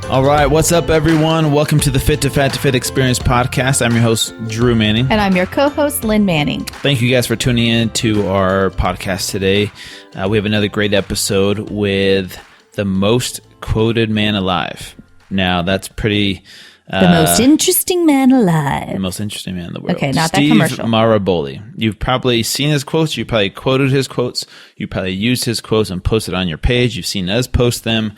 All right, what's up, everyone? Welcome to the Fit to Fat to Fit Experience podcast. I'm your host, Drew Manning. And I'm your co-host, Lynn Manning. Thank you guys for tuning in to our podcast today. We have another great episode with the most quoted man alive. Now, that's pretty... the most interesting man alive. The most interesting man in the world. Okay, not Steve that commercial. Maraboli. You've probably seen his quotes. You probably quoted his quotes. You probably used his quotes and posted on your page. You've seen us post them.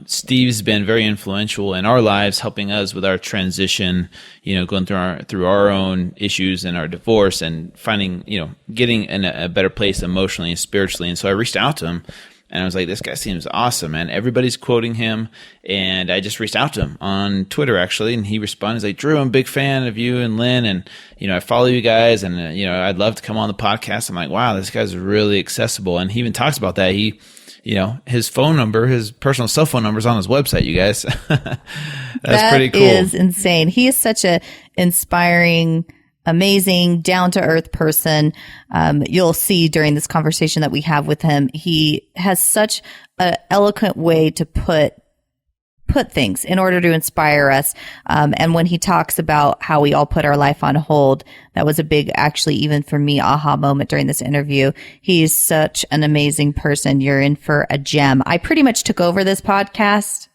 Steve's been very influential in our lives, helping us with our transition, going through our own issues and our divorce and finding, getting in a better place emotionally and spiritually. And so I reached out to him and I was like, this guy seems awesome, man. Everybody's quoting him. And I just reached out to him on Twitter, actually. And he responded, he's like, Drew, I'm a big fan of you and Lynn. And, I follow you guys and, I'd love to come on the podcast. I'm like, wow, this guy's really accessible. And he even talks about that. His phone number, his personal cell phone number is on his website, you guys. That's pretty cool. That is insane. He is such a inspiring, amazing, down-to-earth person. You'll see during this conversation that we have with him, he has such an eloquent way to put things in order to inspire us. And when he talks about how we all put our life on hold, that was a big, actually, even for me, aha moment during this interview. He's such an amazing person. You're in for a gem. I pretty much took over this podcast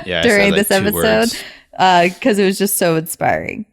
during this episode because it was just so inspiring.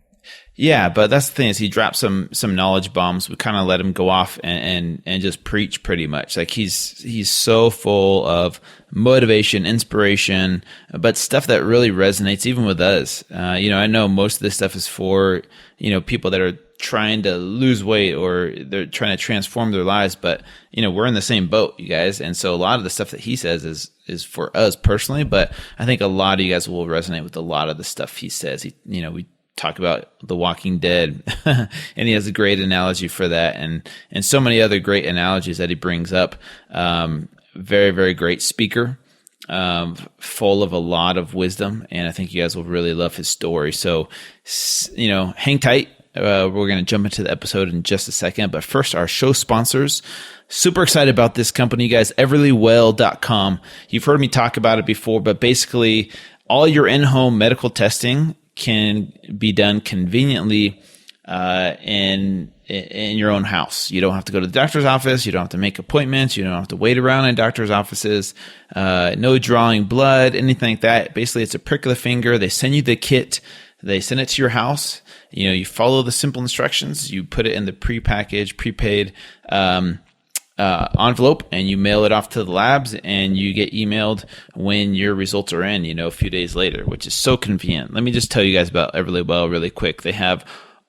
Yeah, but that's the thing is he dropped some knowledge bombs. We kind of let him go off and just preach pretty much. Like he's so full of motivation, inspiration, but stuff that really resonates even with us. I know most of this stuff is for, people that are trying to lose weight or they're trying to transform their lives, but we're in the same boat, you guys. And so a lot of the stuff that he says is for us personally, but I think a lot of you guys will resonate with a lot of the stuff he says. We talk about The Walking Dead and he has a great analogy for that and so many other great analogies that he brings up. Very, very great speaker, full of a lot of wisdom. And I think you guys will really love his story. So, hang tight. We're going to jump into the episode in just a second. But first, our show sponsors. Super excited about this company, you guys, everlywell.com. You've heard me talk about it before, but basically all your in-home medical testing can be done conveniently in your own house. You don't have to go to the doctor's office. You don't have to make appointments. You don't have to wait around in doctor's offices. No drawing blood, anything like that. Basically, it's a prick of the finger. They send you the kit. They send it to your house. You follow the simple instructions. You put it in the prepackaged, prepaid envelope and you mail it off to the labs and you get emailed when your results are in, a few days later, which is so convenient. Let me just tell you guys about Everlywell really quick. They have,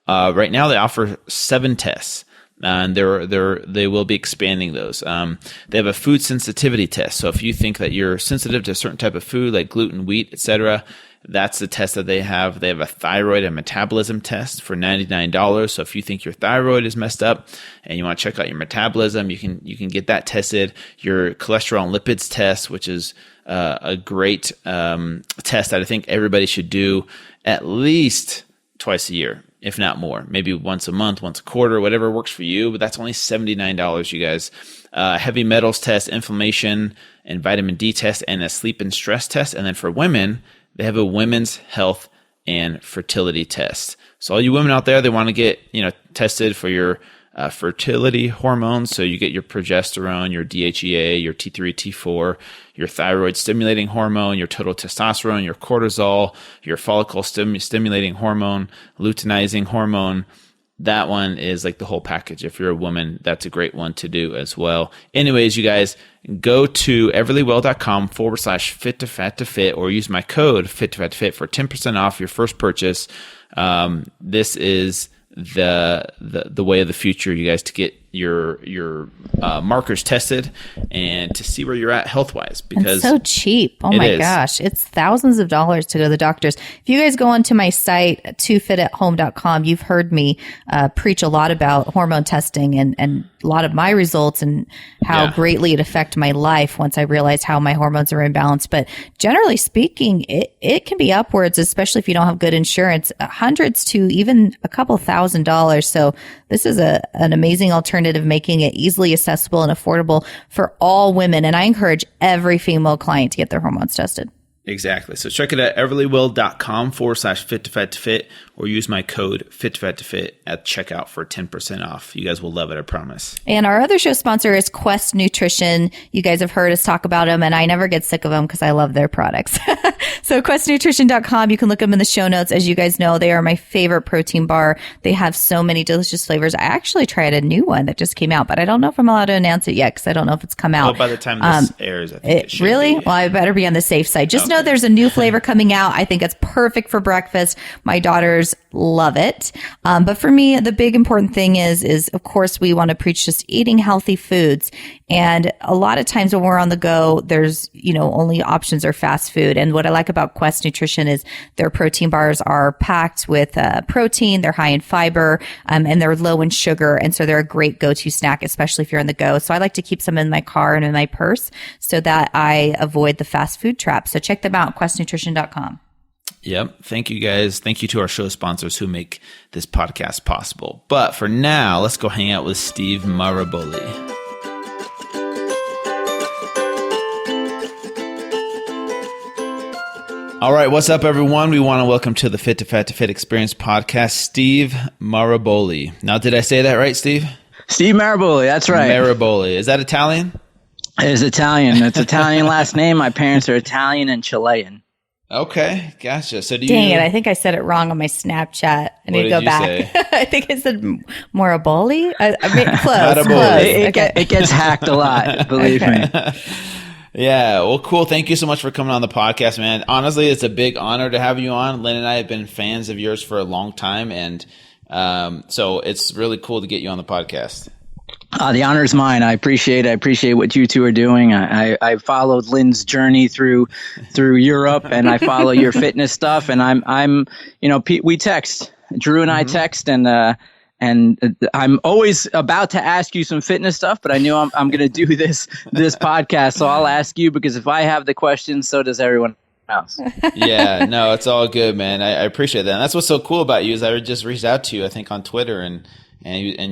right now they offer 7 tests and they will be expanding those. They have a food sensitivity test. So if you think that you're sensitive to a certain type of food like gluten, wheat, etc., that's the test that they have. They have a thyroid and metabolism test for $99. So if you think your thyroid is messed up and you want to check out your metabolism, you can get that tested. Your cholesterol and lipids test, which is a great test that I think everybody should do at least twice a year, if not more. Maybe once a month, once a quarter, whatever works for you. But that's only $79, you guys. Heavy metals test, inflammation and vitamin D test, and a sleep and stress test. And then for women, they have a women's health and fertility test. So all you women out there, they want to get, tested for your fertility hormones. So you get your progesterone, your DHEA, your T3, T4, your thyroid stimulating hormone, your total testosterone, your cortisol, your follicle stimulating hormone, luteinizing hormone. That one is like the whole package. If you're a woman, that's a great one to do as well. Anyways, you guys, go to everlywell.com/fit to fat to fit or use my code fit to fat to fit for 10% off your first purchase. This is the way of the future, you guys, to get your markers tested and to see where you're at health wise, because it's so cheap. Oh my gosh, it's thousands of dollars to go to the doctors. If you guys go onto my site 2fitathome.com, you've heard me preach a lot about hormone testing and a lot of my results and how greatly it affected my life once I realized how my hormones are imbalanced. But generally speaking, it can be upwards, especially if you don't have good insurance, hundreds to even a couple $1,000s. So this is an amazing alternative, making it easily accessible and affordable for all women. And I encourage every female client to get their hormones tested. Exactly. So check it at everlywill.com/fit2fat2fit or use my code fit2fat2fit at checkout for 10% off. You guys will love it, I promise. And our other show sponsor is Quest Nutrition. You guys have heard us talk about them, and I never get sick of them because I love their products. So questnutrition.com, you can look them in the show notes. As you guys know, they are my favorite protein bar. They have so many delicious flavors. I actually tried a new one that just came out, but I don't know if I'm allowed to announce it yet because I don't know if it's come out. Well, by the time this airs, I think it should really? be. Well, I better be on the safe side. Just know there's a new flavor coming out. I think it's perfect for breakfast. My daughters love it. But for me, the big important thing is of course, we want to preach just eating healthy foods. And a lot of times when we're on the go, there's, only options are fast food. And what I like about Quest Nutrition is their protein bars are packed with protein. They're high in fiber, and they're low in sugar. And so they're a great go-to snack, especially if you're on the go. So I like to keep some in my car and in my purse so that I avoid the fast food trap. So check them out, questnutrition.com. Yep. Thank you guys. Thank you to our show sponsors who make this podcast possible. But for now, let's go hang out with Steve Maraboli. All right, what's up, everyone? We want to welcome to the Fit to Fat to Fit Experience podcast, Steve Maraboli. Now, did I say that right, Steve? Steve Maraboli, that's right. Maraboli. Is that Italian? It is Italian. It's Italian last name. My parents are Italian and Chilean. Okay, gotcha. So Dang it, I think I said it wrong on my Snapchat. I need to go back. I think I said Maraboli. I mean, close. It gets hacked a lot, believe me. Yeah, well, cool. Thank you so much for coming on the podcast, man. Honestly, it's a big honor to have you on. Lynn and I have been fans of yours for a long time, and so it's really cool to get you on the podcast. The honor is mine. I appreciate what you two are doing. I followed Lynn's journey through Europe, and I follow your fitness stuff. And I'm we text. Drew and I text, and I'm always about to ask you some fitness stuff, but I knew I'm going to do this podcast, so I'll ask you because if I have the questions, so does everyone else. Yeah, no, it's all good, man. I appreciate that. And that's what's so cool about you is I just reached out to you, I think, on Twitter, and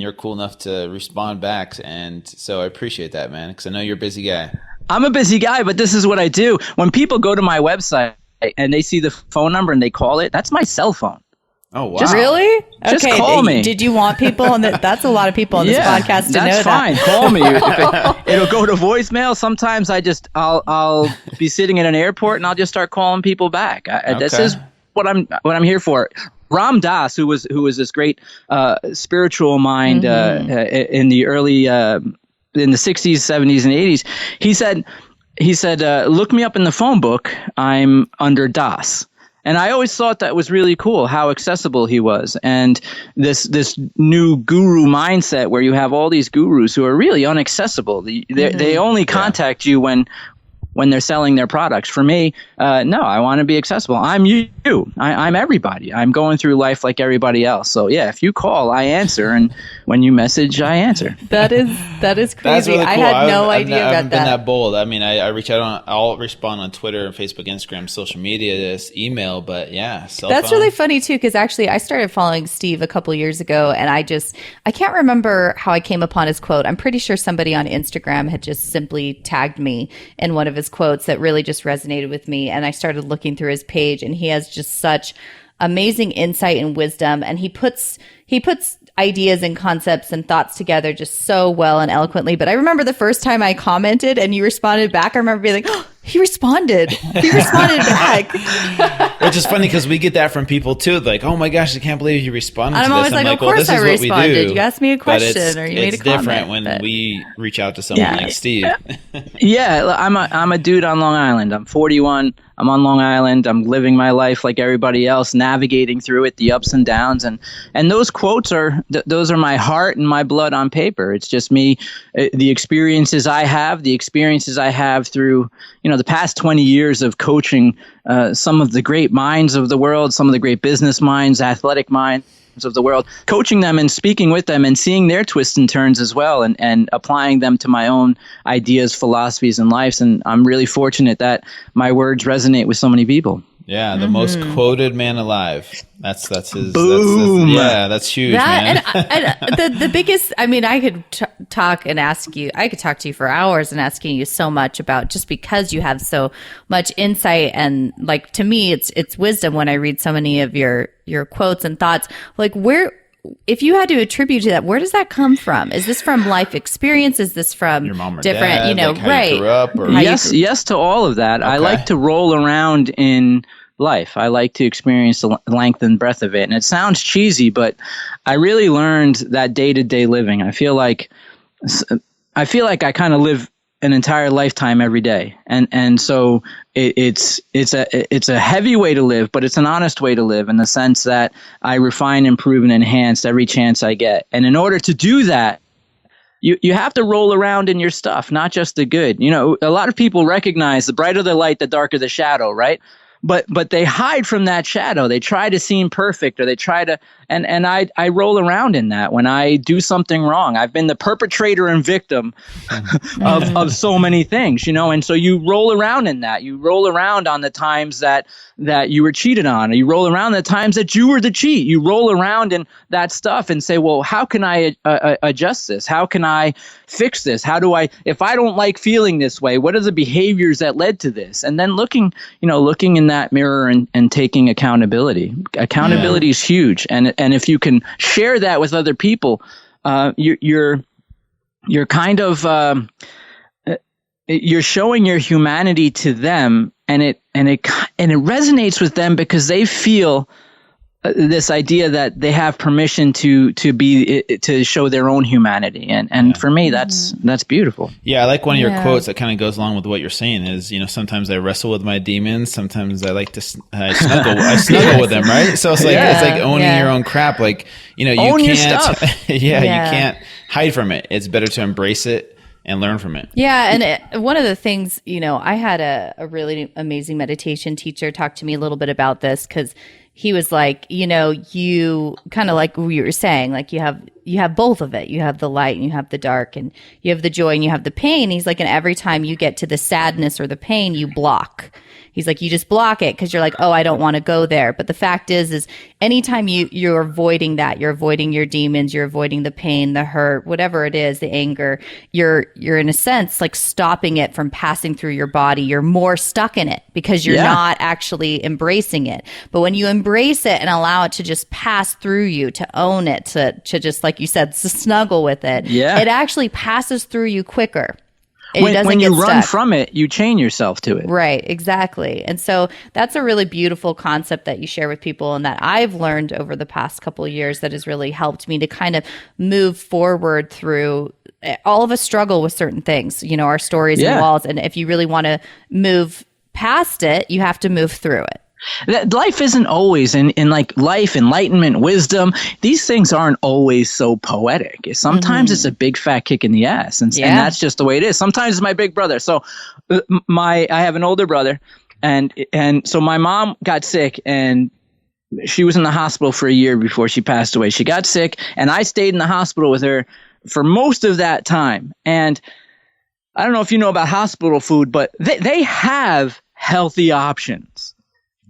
you're cool enough to respond back, and so I appreciate that, man, because I know you're a busy guy. I'm a busy guy, but this is what I do. When people go to my website and they see the phone number and they call it, that's my cell phone. Oh, wow. Really? Just call me. Did you want people on that's a lot of people on this podcast to know that. That's fine. Call me. It'll go to voicemail. Sometimes I'll be sitting in an airport and I'll just start calling people back. This is what I'm here for. Ram Dass, who was this great spiritual mind in the early in the 60s, 70s, and 80s, he said, look me up in the phone book. I'm under Das. And I always thought that was really cool, how accessible he was. And this new guru mindset where you have all these gurus who are really inaccessible. They only contact you when they're selling their products. For me, no, I want to be accessible. I'm you. I'm everybody. I'm going through life like everybody else. So yeah, if you call, I answer, and when you message, I answer. That is crazy. That's really cool. I had no idea I about haven't been that. that bold. I mean, I reach out I'll respond on Twitter, Facebook, Instagram, social media, this email, but yeah, That's really funny too, because actually I started following Steve a couple years ago, and I can't remember how I came upon his quote. I'm pretty sure somebody on Instagram had just simply tagged me in one of his quotes that really just resonated with me, and I started looking through his page, and he has just such amazing insight and wisdom, and he puts ideas and concepts and thoughts together just so well and eloquently. But I remember the first time I commented and you responded back, I remember being like, oh, he responded back. Which is funny because we get that from people too. Like, oh my gosh, I can't believe you responded to and this. I'm always like, of course I responded. You asked me a question or you made a comment. It's different when we reach out to someone like Steve. Yeah, I'm a dude on Long Island. I'm 41. I'm on Long Island. I'm living my life like everybody else, navigating through it, the ups and downs. And those quotes those are my heart and my blood on paper. It's just me, the experiences I have through, the past 20 years of coaching some of the great minds of the world, some of the great business minds, athletic minds of the world, coaching them and speaking with them and seeing their twists and turns as well, and applying them to my own ideas, philosophies, and lives. And I'm really fortunate that my words resonate with so many people. Yeah, the most quoted man alive. That's his. Boom. That's huge, man. And the biggest. I mean, I could talk and ask you. I could talk to you for hours and asking you so much about, just because you have so much insight, and like, to me, it's wisdom when I read so many of your quotes and thoughts. Like, where, if you had to attribute to that, where does that come from? Is this from life experience? Is this from your mom or different, dad, like how right? you grew up, or Yes to all of that. I like to roll around in life. I like to experience the length and breadth of it. And it sounds cheesy, but I really learned that day-to-day living. I feel like I kind of live an entire lifetime every day. And so it's a heavy way to live, but it's an honest way to live, in the sense that I refine, improve, and enhance every chance I get. And in order to do that, you have to roll around in your stuff, not just the good. A lot of people recognize the brighter the light, the darker the shadow, right? But they hide from that shadow. They try to seem perfect, or they try to, and I roll around in that when I do something wrong. I've been the perpetrator and victim of so many things, and so you roll around in that. You roll around on the times that you were cheated on, or you roll around the times that you were the cheat. You roll around in that stuff and say, well, how can I adjust this? How can I fix this? If I don't like feeling this way, what are the behaviors that led to this? And then looking in that mirror and taking accountability. Accountability is huge. And if you can share that with other people, you're kind of, you're showing your humanity to them, and it resonates with them, because they feel this idea that they have permission to show their own humanity, and for me that's beautiful. Yeah, I like one of your quotes that kind of goes along with what you're saying. Is sometimes I wrestle with my demons, sometimes I like to snuggle with them, right? So it's like it's like owning your own crap. Like you Own can't, your stuff. you can't hide from it. It's better to embrace it and learn from it. Yeah. And one of the things, I had a really amazing meditation teacher talk to me a little bit about this, because he was like, you kind of like we were saying, like you have both of it. You have the light and you have the dark, and you have the joy and you have the pain. He's like, and every time you get to the sadness or the pain, you block. He's like, you just block it because you're like, oh, I don't want to go there. But the fact is anytime you're avoiding that, you're avoiding your demons, you're avoiding the pain, the hurt, whatever it is, the anger, you're in a sense like stopping it from passing through your body. You're more stuck in it because you're not actually embracing it. But when you embrace it and allow it to just pass through you, to own it, to just, like you said, to snuggle with it, it actually passes through you quicker. When you run from it, you chain yourself to it. Right, exactly. And so that's a really beautiful concept that you share with people, and that I've learned over the past couple of years that has really helped me to kind of move forward through. All of us struggle with certain things, our stories and walls. And if you really want to move past it, you have to move through it. Life isn't always in like life, enlightenment, wisdom. These things aren't always so poetic. Sometimes it's a big fat kick in the ass, and that's just the way it is. Sometimes it's my big brother. So I have an older brother, and so my mom got sick, and she was in the hospital for a year before she passed away. She got sick, and I stayed in the hospital with her for most of that time. And I don't know if you know about hospital food, but they have healthy options.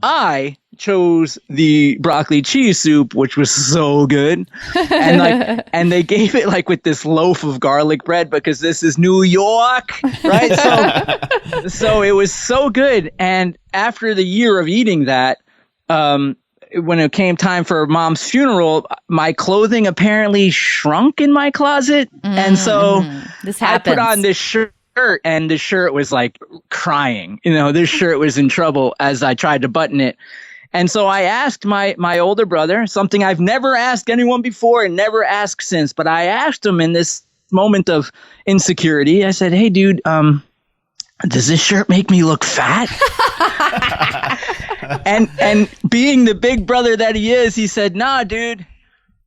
I chose the broccoli cheese soup, which was so good. And they gave it like with this loaf of garlic bread, because this is New York, right? So it was so good. And after the year of eating that, when it came time for Mom's funeral, my clothing apparently shrunk in my closet. And so I put on this shirt, and the shirt was like crying. This shirt was in trouble as I tried to button it. And so I asked my older brother something I've never asked anyone before and never asked since, but I asked him in this moment of insecurity. I said, hey, dude, does this shirt make me look fat? and being the big brother that he is, he said, nah, dude.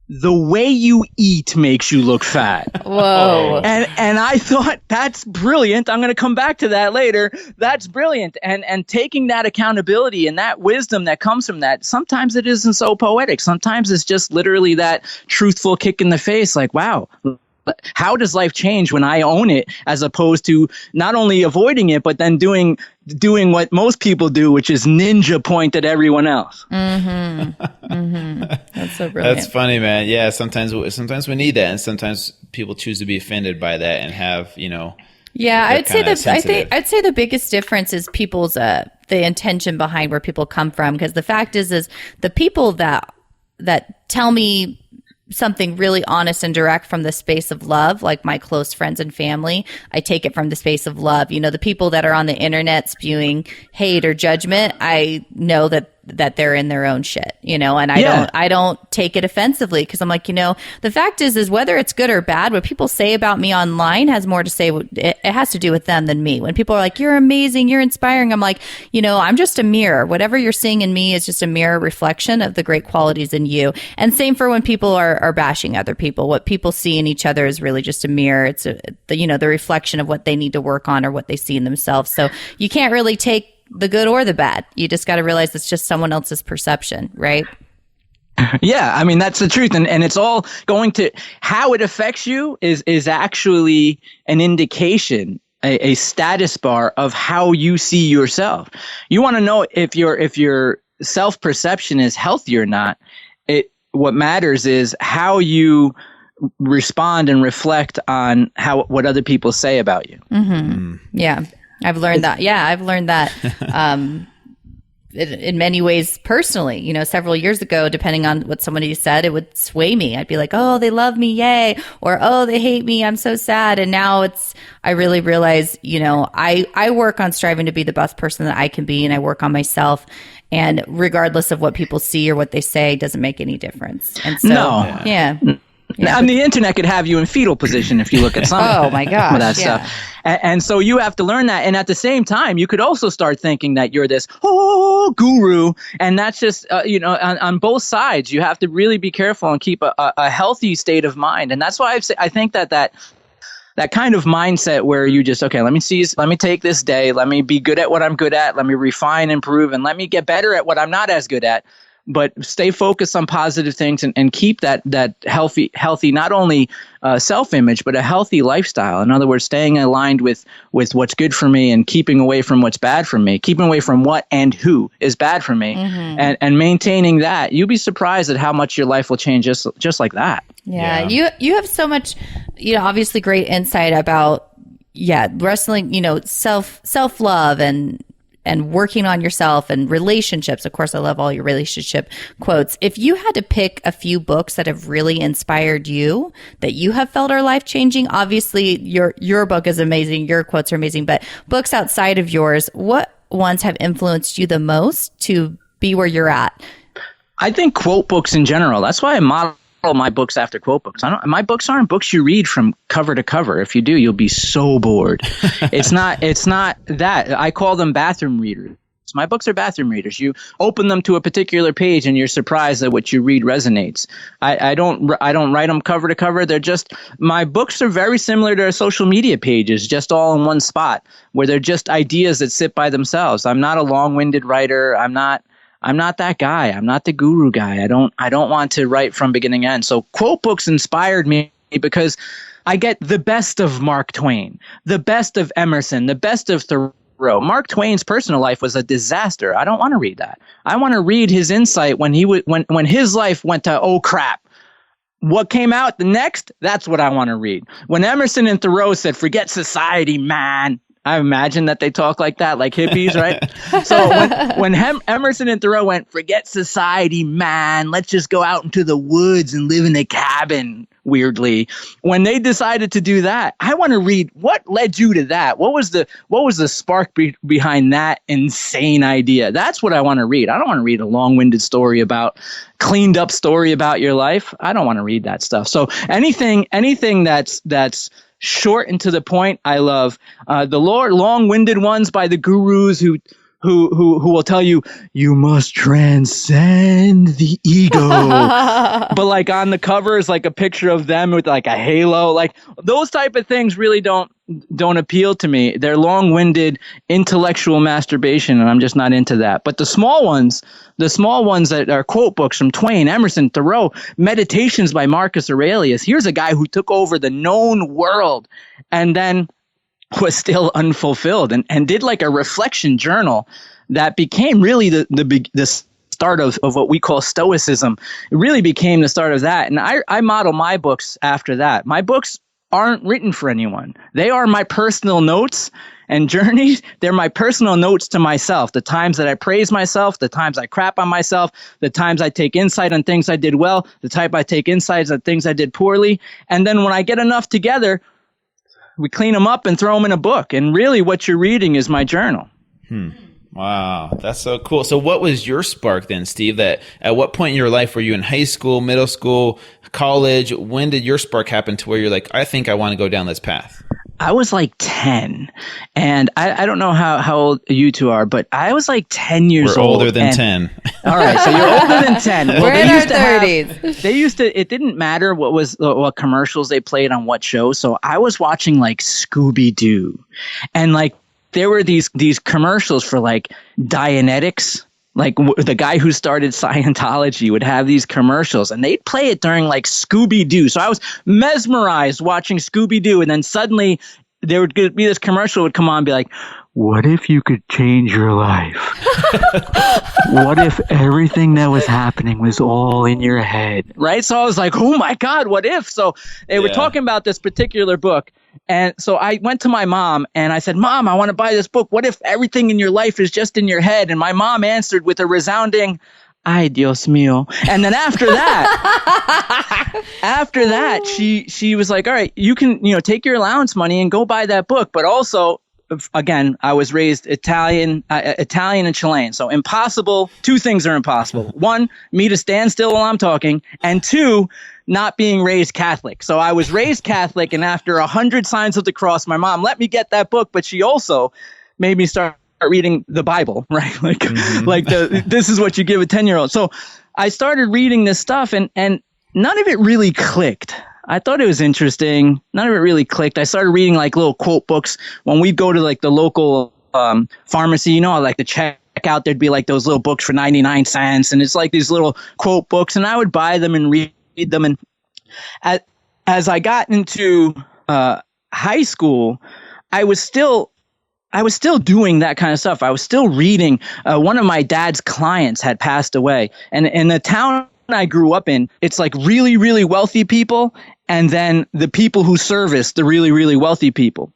The way you eat makes you look fat. Whoa. And I thought, that's brilliant. I'm going to come back to that later. That's brilliant. And taking that accountability and that wisdom that comes from that, sometimes it isn't so poetic. Sometimes it's just literally that truthful kick in the face. Like, wow, how does life change when I own it, as opposed to not only avoiding it, but then doing what most people do, which is ninja point at everyone else. That's so brilliant. That's funny, man. Yeah, sometimes we need that, and sometimes people choose to be offended by that and have, Yeah, I'd say the biggest difference is people's the intention behind where people come from, because the fact is the people that tell me something really honest and direct from the space of love, like my close friends and family, I take it from the space of love. The people that are on the internet spewing hate or judgment, I know that they're in their own shit, and I don't take it offensively, because I'm like, the fact is whether it's good or bad, what people say about me online has more to say, it has to do with them than me. When people are like, you're amazing, you're inspiring, I'm like, I'm just a mirror. Whatever you're seeing in me is just a mirror reflection of the great qualities in you. And same for when people are bashing other people. What people see in each other is really just a mirror. It's the reflection of what they need to work on or what they see in themselves. So you can't really take the good or the bad. You just got to realize it's just someone else's perception, right? Yeah, I mean, that's the truth. And it's all going to how it affects you is actually an indication, a status bar of how you see yourself. You want to know if your self-perception is healthy or not. What matters is how you respond and reflect on what other people say about you. Yeah. I've learned that. Yeah, I've learned that in many ways personally. Several years ago, depending on what somebody said, it would sway me. I'd be like, oh, they love me, yay. Or, oh, they hate me, I'm so sad. And now I really realize, I work on striving to be the best person that I can be, and I work on myself. And regardless of what people see or what they say, doesn't make any difference. And so, yeah. Yeah. And the internet could have you in fetal position if you look at some oh my gosh, of that stuff. And so you have to learn that. And at the same time, you could also start thinking that you're this guru. And that's just, on both sides, you have to really be careful and keep a healthy state of mind. And that's why I think that kind of mindset where you just, okay, let me take this day, let me be good at what I'm good at, let me refine, improve, and let me get better at what I'm not as good at. But stay focused on positive things and keep that healthy, not only self-image, but a healthy lifestyle. In other words, staying aligned with what's good for me and keeping away from what's bad for me, keeping away from what and who is bad for me, and maintaining that. You'll be surprised at how much your life will change just like that. Yeah. You have so much, obviously great insight about, wrestling, self-love and working on yourself and relationships. Of course, I love all your relationship quotes. If you had to pick a few books that have really inspired you, that you have felt are life-changing, obviously your book is amazing, your quotes are amazing, but books outside of yours, what ones have influenced you the most to be where you're at? I think quote books in general. That's why I model my books after quote books. My books aren't books you read from cover to cover. If you do, you'll be so bored. It's not that. I call them bathroom readers. My books are bathroom readers. You open them to a particular page and you're surprised that what you read resonates. I don't write them cover to cover. My books are very similar to social media pages, just all in one spot, where they're just ideas that sit by themselves. I'm not a long-winded writer. I'm not that guy. I'm not the guru guy. I don't want to write from beginning to end. So quote books inspired me because I get the best of Mark Twain, the best of Emerson, the best of Thoreau. Mark Twain's personal life was a disaster. I don't want to read that. I want to read his insight when his life went to, oh crap. What came out the next? That's what I want to read. When Emerson and Thoreau said, forget society, man. I imagine that they talk like that, like hippies, right? So when Emerson and Thoreau went, forget society, man, let's just go out into the woods and live in a cabin, weirdly. When they decided to do that, I want to read what led you to that. What was the spark behind that insane idea? That's what I want to read. I don't want to read a long-winded cleaned up story about your life. I don't want to read that stuff. So anything that's short and to the point, I love. The long-winded ones by the gurus who who will tell you you must transcend the ego, but like on the cover is like a picture of them with like a halo. Like those type of things really don't appeal to me. They're long-winded intellectual masturbation, and I'm just not into that. But the small ones that are quote books from Twain, Emerson, Thoreau, Meditations by Marcus Aurelius. Here's a guy who took over the known world and then was still unfulfilled and did like a reflection journal that became really the start of what we call Stoicism. It really became the start of that. And I model my books after that. My books aren't written for anyone. They are my personal notes and journeys. They're my personal notes to myself. The times that I praise myself, the times I crap on myself, the times I take insight on things I did well, the type I take insights on things I did poorly. And then when I get enough together, we clean them up and throw them in a book. And really what you're reading is my journal. Wow, that's so cool. So what was your spark then, Steve? That at what point in your life were you in high school, middle school, college? When did your spark happen to where you're like, I think I want to go down this path? I was like 10, and I don't know how old you two are, but I was like 10 years old. We're older than 10. All right, so you're older than 10. Well, We're in our 30s. It didn't matter what commercials they played on what show. So I was watching like Scooby-Doo, and like there were these commercials for like Dianetics. Like the guy who started Scientology would have these commercials, and they'd play it during like Scooby-Doo. So I was mesmerized watching Scooby-Doo, and then suddenly there would be this commercial would come on and be like, what if you could change your life? What if everything that was happening was all in your head? Right? So I was like, oh my God, what if? So they were talking about this particular book. And so I went to my mom and I said, Mom, I want to buy this book. What if everything in your life is just in your head? And my mom answered with a resounding, ay, Dios mío. And then after that, she was like, all right, you can, take your allowance money and go buy that book. But also, again, I was raised Italian and Chilean. So impossible. Two things are impossible. One, me to stand still while I'm talking. And two, not being raised Catholic. So I was raised Catholic, and after 100 signs of the cross, my mom let me get that book, but she also made me start reading the Bible, right? Like, this is what you give a 10-year-old. So I started reading this stuff, and none of it really clicked. I thought it was interesting. None of it really clicked. I started reading like little quote books when we'd go to like the local pharmacy, like the checkout, there'd be like those little books for 99 cents. And it's like these little quote books, and I would buy them and read them. And as I got into high school, I was still doing that kind of stuff. I was still reading. One of my dad's clients had passed away, and in the town I grew up in, it's like really, really wealthy people, and then the people who service the really, really wealthy people.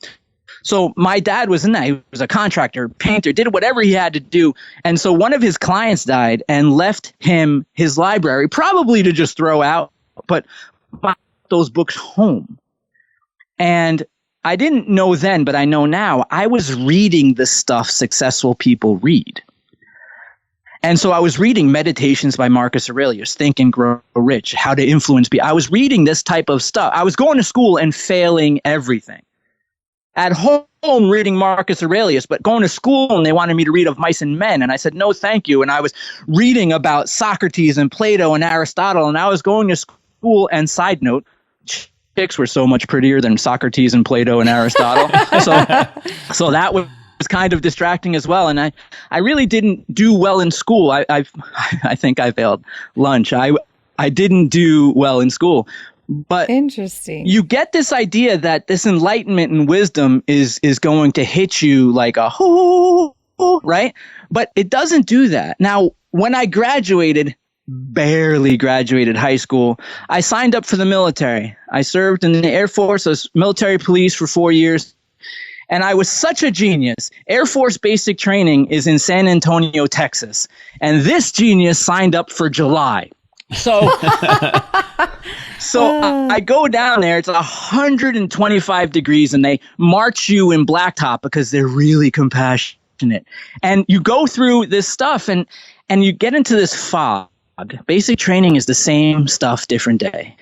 So my dad was in that. He was a contractor, painter, did whatever he had to do. And so one of his clients died and left him his library, probably to just throw out, but brought those books home. And I didn't know then, but I know now, I was reading the stuff successful people read. And so I was reading Meditations by Marcus Aurelius, Think and Grow Rich, How to Influence People. I was reading this type of stuff. I was going to school and failing everything. At home, reading Marcus Aurelius, but going to school and they wanted me to read Of Mice and Men. And I said, no, thank you. And I was reading about Socrates and Plato and Aristotle. And I was going to school, and side note, chicks were so much prettier than Socrates and Plato and Aristotle. So that was kind of distracting as well. And I really didn't do well in school. I think I failed lunch. I didn't do well in school. But interesting. You get this idea that this enlightenment and wisdom is going to hit you like a hoo, right? But it doesn't do that. Now, when I barely graduated high school, I signed up for the military. I served in the Air Force. I was military police for 4 years. And I was such a genius. Air Force basic training is in San Antonio, Texas. And this genius signed up for July. So I go down there. It's 125 degrees, and they march you in blacktop because they're really compassionate. And you go through this stuff, and you get into this fog. Basic training is the same stuff, different day.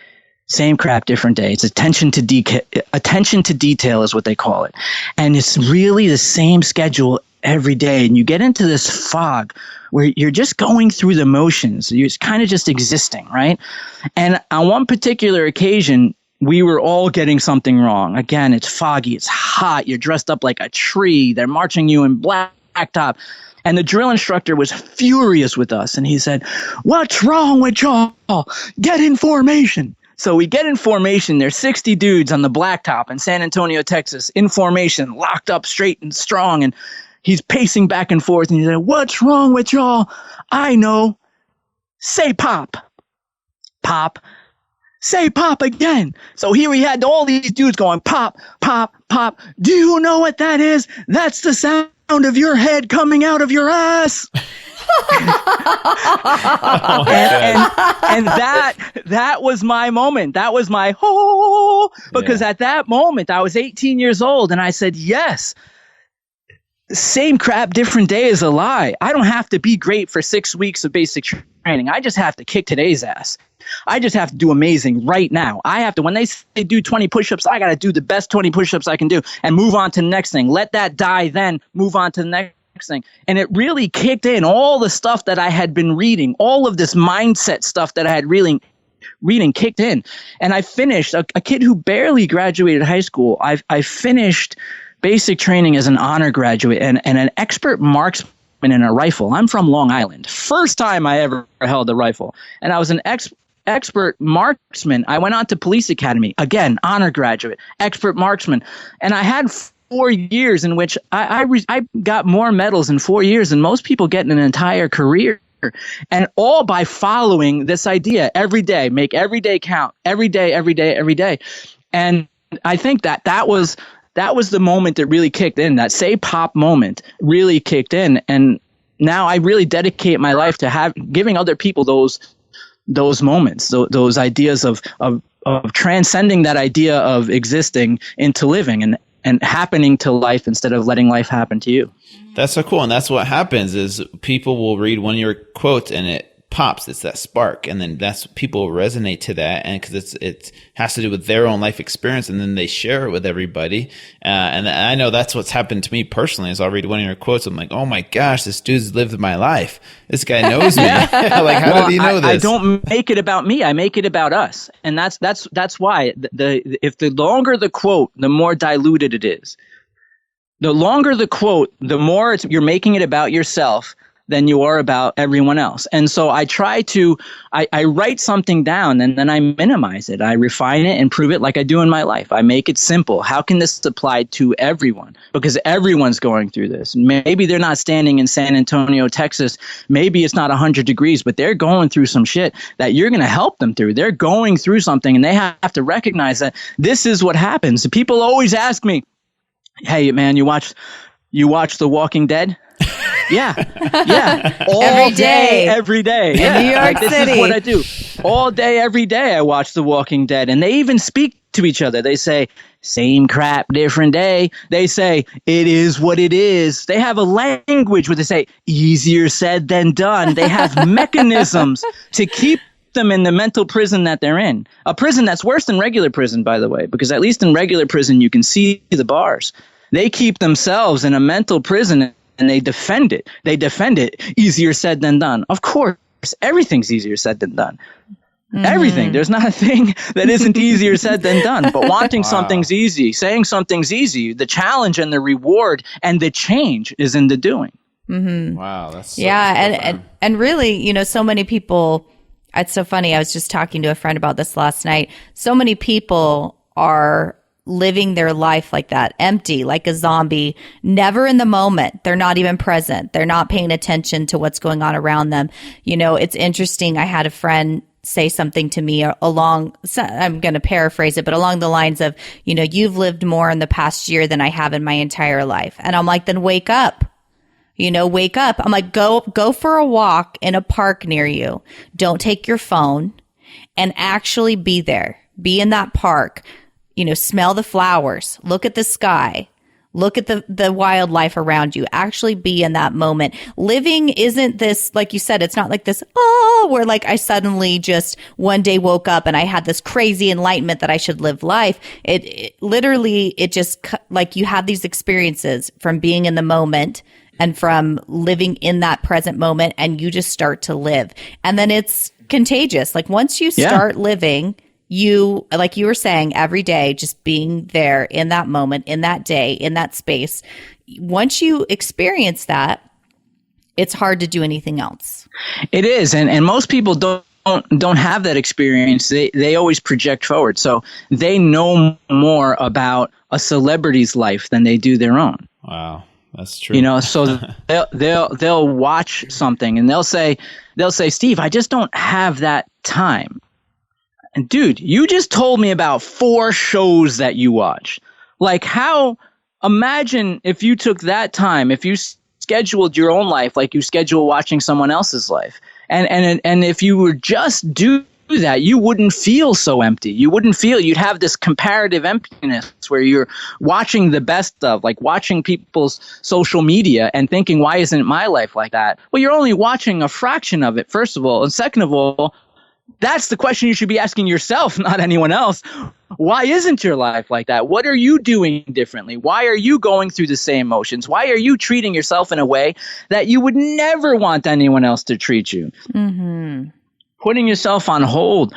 Same crap, different day. It's attention to detail is what they call it. And it's really the same schedule every day, and you get into this fog where you're just going through the motions. You're kind of just existing, right? And on one particular occasion, we were all getting something wrong. Again, it's foggy, it's hot, you're dressed up like a tree, they're marching you in blacktop. And the drill instructor was furious with us. And he said, "What's wrong with y'all? Get in formation." So we get in formation. There's 60 dudes on the blacktop in San Antonio, Texas, in formation, locked up straight and strong. And he's pacing back and forth. And he said, "What's wrong with y'all? I know. Say pop. Pop. Say pop again." So here we had all these dudes going pop, pop, pop. Do you know what that is? That's the sound of your head coming out of your ass. and that was my moment. That was my because at that moment I was 18 years old and I said, yes, same crap, different day is a lie. I don't have to be great for 6 weeks of basic training. I just have to kick today's ass. I just have to do amazing right now. I have to, when they say do 20 push-ups, I got to do the best 20 push-ups I can do and move on to the next thing. Let that die, then move on to the next thing. And it really kicked in all the stuff that I had been reading, all of this mindset stuff that I had reading kicked in. And I finished, a kid who barely graduated high school, I finished basic training as an honor graduate and an expert marksman in a rifle. I'm from Long Island. First time I ever held a rifle. And I was an expert marksman. I went on to police academy. Again, honor graduate, expert marksman. And I had 4 years in which I got more medals in 4 years than most people get in an entire career. And all by following this idea every day, make every day count, every day, every day, every day. And I think that was the moment that really kicked in. That say pop moment really kicked in. And now I really dedicate my life to giving other people those moments, those ideas of transcending that idea of existing into living and happening to life instead of letting life happen to you. That's so cool. And that's what happens is people will read one of your quotes and it pops. It's that spark. And then people resonate to that. And because it has to do with their own life experience. And then they share it with everybody. And I know that's what's happened to me personally is I'll read one of your quotes. I'm like, oh my gosh, this dude's lived my life. This guy knows me. Like, how did he know this? I don't make it about me. I make it about us. And that's why if the longer the quote, the more diluted it is. The longer the quote, the more you're making it about yourself than you are about everyone else. And so I try to, I write something down and then I minimize it. I refine it and prove it like I do in my life. I make it simple. How can this apply to everyone? Because everyone's going through this. Maybe they're not standing in San Antonio, Texas. Maybe it's not 100 degrees, but they're going through some shit that you're going to help them through. They're going through something and they have to recognize that this is what happens. People always ask me, "Hey man, you watch The Walking Dead?" Yeah. All every day, every day. In New York this City. is what I do. All day, every day I watch The Walking Dead. And they even speak to each other. They say, same crap, different day. They say, it is what it is. They have a language where they say, easier said than done. They have mechanisms to keep them in the mental prison that they're in. A prison that's worse than regular prison, by the way, because at least in regular prison, you can see the bars. They keep themselves in a mental prison and they defend it. Easier said than done. Of course, everything's easier said than done. Mm-hmm. Everything. There's not a thing that isn't easier said than done. But wanting something's easy. Saying something's easy. The challenge and the reward and the change is in the doing. Mm-hmm. Wow. That's so and really, so many people, it's so funny. I was just talking to a friend about this last night. So many people are living their life like that, empty, like a zombie, never in the moment. They're not even present. They're not paying attention to what's going on around them. It's interesting. I had a friend say something to me I'm going to paraphrase it, but along the lines of, you've lived more in the past year than I have in my entire life. And I'm like, then wake up. Wake up. I'm like, go for a walk in a park near you. Don't take your phone and actually be there. Be in that park. Smell the flowers, look at the sky, look at the wildlife around you, actually be in that moment. Living isn't this, like you said, it's not like this, where like I suddenly just one day woke up and I had this crazy enlightenment that I should live life. It literally, it just like you have these experiences from being in the moment and from living in that present moment, and you just start to live. And then it's contagious. Like once you start living, you, like you were saying, every day, just being there in that moment, in that day, in that space. Once you experience that, it's hard to do anything else. It is. And most people don't have that experience. They always project forward. So they know more about a celebrity's life than they do their own. Wow. That's true. You know, so they'll watch something and they'll say, Steve, I just don't have that time. And dude, you just told me about 4 shows that you watch. Like imagine if you took that time, if you scheduled your own life like you schedule watching someone else's life. And if you were just do that, you wouldn't feel so empty. You'd have this comparative emptiness where you're watching the best of, like watching people's social media and thinking, why isn't my life like that? Well, you're only watching a fraction of it, first of all. And second of all, that's the question you should be asking yourself, not anyone else. Why isn't your life like that? What are you doing differently? Why are you going through the same motions? Why are you treating yourself in a way that you would never want anyone else to treat you? Mm-hmm. Putting yourself on hold.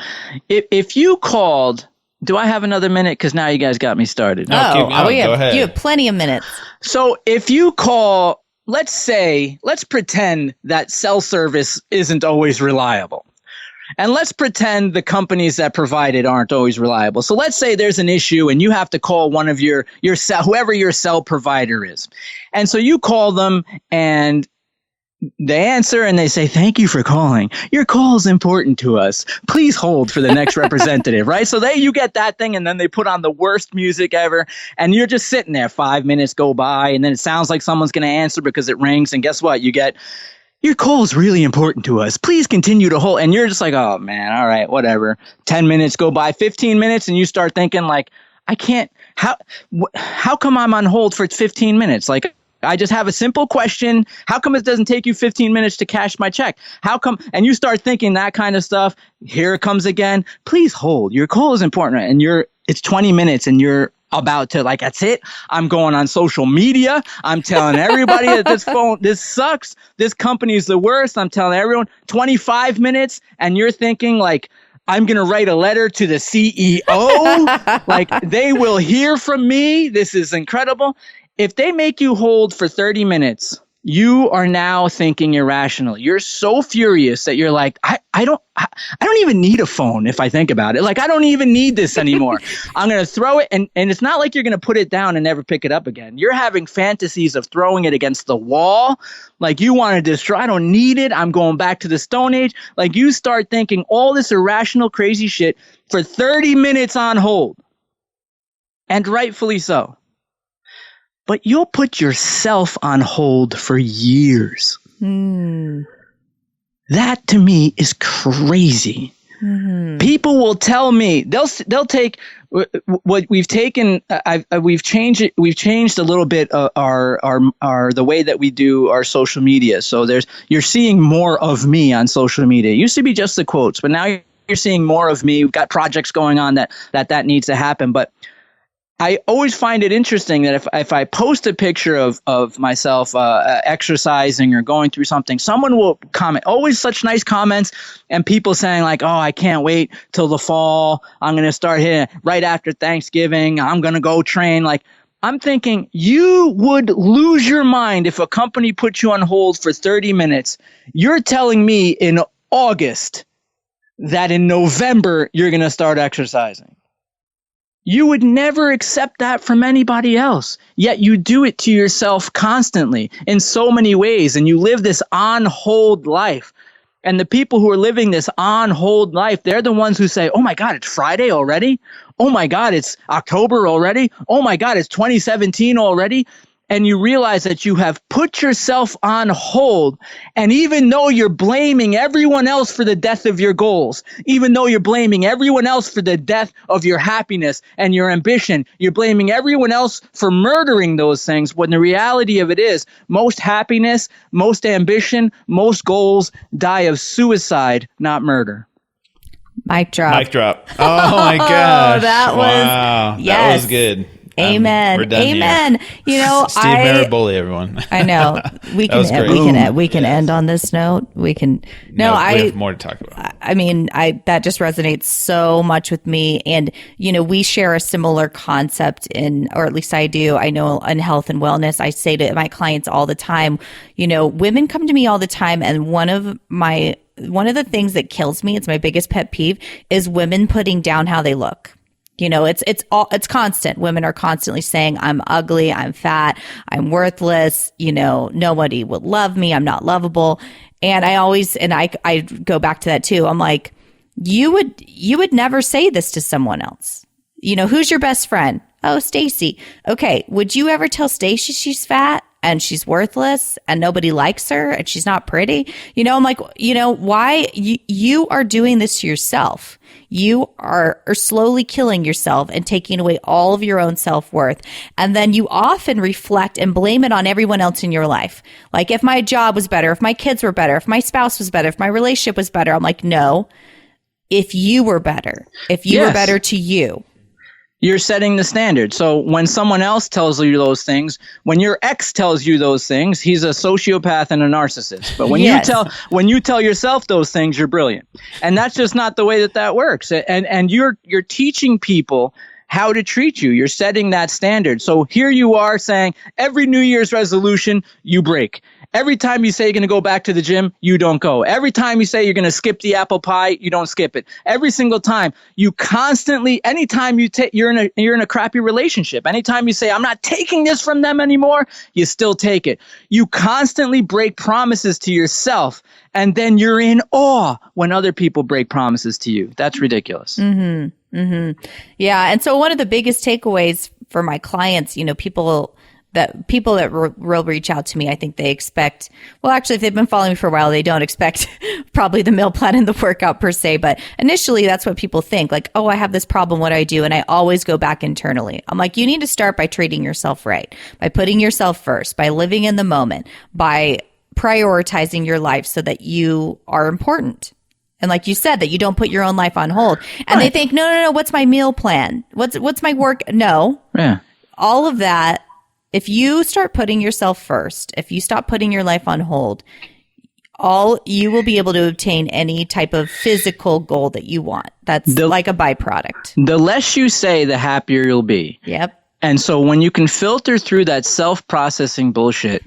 If you called, do I have another minute? Because now you guys got me started. No, keep going. Go ahead. You have plenty of minutes. So if you call, let's pretend that cell service isn't always reliable. And let's pretend the companies that provide it aren't always reliable. So let's say there's an issue and you have to call one of your cell, whoever your cell provider is. And so you call them and they answer and they say, thank you for calling. Your call is important to us. Please hold for the next representative, right? So you get that thing and then they put on the worst music ever and you're just sitting there. 5 minutes go by and then it sounds like someone's going to answer because it rings. And guess what? You get, your call is really important to us. Please continue to hold. And you're just like, oh man, all right, whatever. 10 minutes go by, 15 minutes. And you start thinking like, I can't, how come I'm on hold for 15 minutes? Like, I just have a simple question. How come it doesn't take you 15 minutes to cash my check? How come? And you start thinking that kind of stuff. Here it comes again. Please hold. Your call is important. And it's 20 minutes and you're about to, like, that's it. I'm going on social media. I'm telling everybody that this sucks. This company is the worst. I'm telling everyone. 25 minutes. And you're thinking like, I'm going to write a letter to the CEO. Like, they will hear from me. This is incredible. If they make you hold for 30 minutes, you are now thinking irrationally. You're so furious that you're like, I don't even need a phone if I think about it. Like, I don't even need this anymore. I'm going to throw it. And it's not like you're going to put it down and never pick it up again. You're having fantasies of throwing it against the wall. Like, you want to destroy. I don't need it. I'm going back to the Stone Age. Like, you start thinking all this irrational, crazy shit for 30 minutes on hold. And rightfully so. But you'll put yourself on hold for years. Mm. That to me is crazy. Mm-hmm. People will tell me they'll take what we've taken. We've changed it. We've changed a little bit our the way that we do our social media. So you're seeing more of me on social media. It used to be just the quotes, but now you're seeing more of me. We've got projects going on that needs to happen, but I always find it interesting that if I post a picture of myself exercising or going through something, someone will comment. Always such nice comments and people saying like, oh, I can't wait till the fall. I'm going to start hitting right after Thanksgiving. I'm going to go train. Like, I'm thinking you would lose your mind if a company put you on hold for 30 minutes. You're telling me in August that in November you're going to start exercising. You would never accept that from anybody else, yet you do it to yourself constantly in so many ways, and you live this on-hold life. And the people who are living this on-hold life, they're the ones who say, oh my God, it's Friday already? Oh my God, it's October already? Oh my God, it's 2017 already? And you realize that you have put yourself on hold. And even though you're blaming everyone else for the death of your goals, even though you're blaming everyone else for the death of your happiness and your ambition, you're blaming everyone else for murdering those things, when the reality of it is most happiness, most ambition, most goals die of suicide, not murder. Mic drop. Mic drop. Oh my gosh. That was, wow. yes. That was good. Amen. We're done Amen. here. You know, Steve Maraboli, everyone. I know we can end on this note. We can. We have more to talk about. I mean, that just resonates so much with me. And, you know, we share a similar concept or at least I do. I know in health and wellness, I say to my clients all the time, you know, women come to me all the time. And one of the things that kills me, it's my biggest pet peeve, is women putting down how they look. You know, it's constant. Women are constantly saying, I'm ugly, I'm fat, I'm worthless, you know, nobody will love me, I'm not lovable. And I go back to that too. I'm like, you would never say this to someone else. You know, who's your best friend? Oh, Stacy. Okay. Would you ever tell Stacy she's fat and she's worthless and nobody likes her and she's not pretty? You know, I'm like, you know, why you are doing this to yourself. You are slowly killing yourself and taking away all of your own self-worth. And then you often reflect and blame it on everyone else in your life. Like, if my job was better, if my kids were better, if my spouse was better, if my relationship was better. I'm like, no, if you were better, if you were better to you. You're setting the standard. So when someone else tells you those things, when your ex tells you those things, he's a sociopath and a narcissist. But when you tell yourself those things, you're brilliant. And that's just not the way that works. And you're teaching people how to treat you. You're setting that standard. So here you are saying every New Year's resolution you break. Every time you say you're going to go back to the gym, you don't go. Every time you say you're going to skip the apple pie, you don't skip it. Every single time, you constantly, anytime you're in a crappy relationship, anytime you say I'm not taking this from them anymore, you still take it. You constantly break promises to yourself, and then you're in awe when other people break promises to you. That's ridiculous. Mm-hmm. Mm-hmm. Yeah, and so one of the biggest takeaways for my clients, you know, people that will reach out to me, I think they expect, well, actually, if they've been following me for a while, they don't expect probably the meal plan and the workout per se. But initially, that's what people think. Like, oh, I have this problem. What do I do? And I always go back internally. I'm like, you need to start by treating yourself right, by putting yourself first, by living in the moment, by prioritizing your life so that you are important. And like you said, that you don't put your own life on hold. And they think, no, what's my meal plan? What's my work? No. Yeah. All of that. If you start putting yourself first, if you stop putting your life on hold, you will be able to obtain any type of physical goal that you want. That's like a byproduct. The less you say, the happier you'll be. Yep. And so when you can filter through that self-processing bullshit,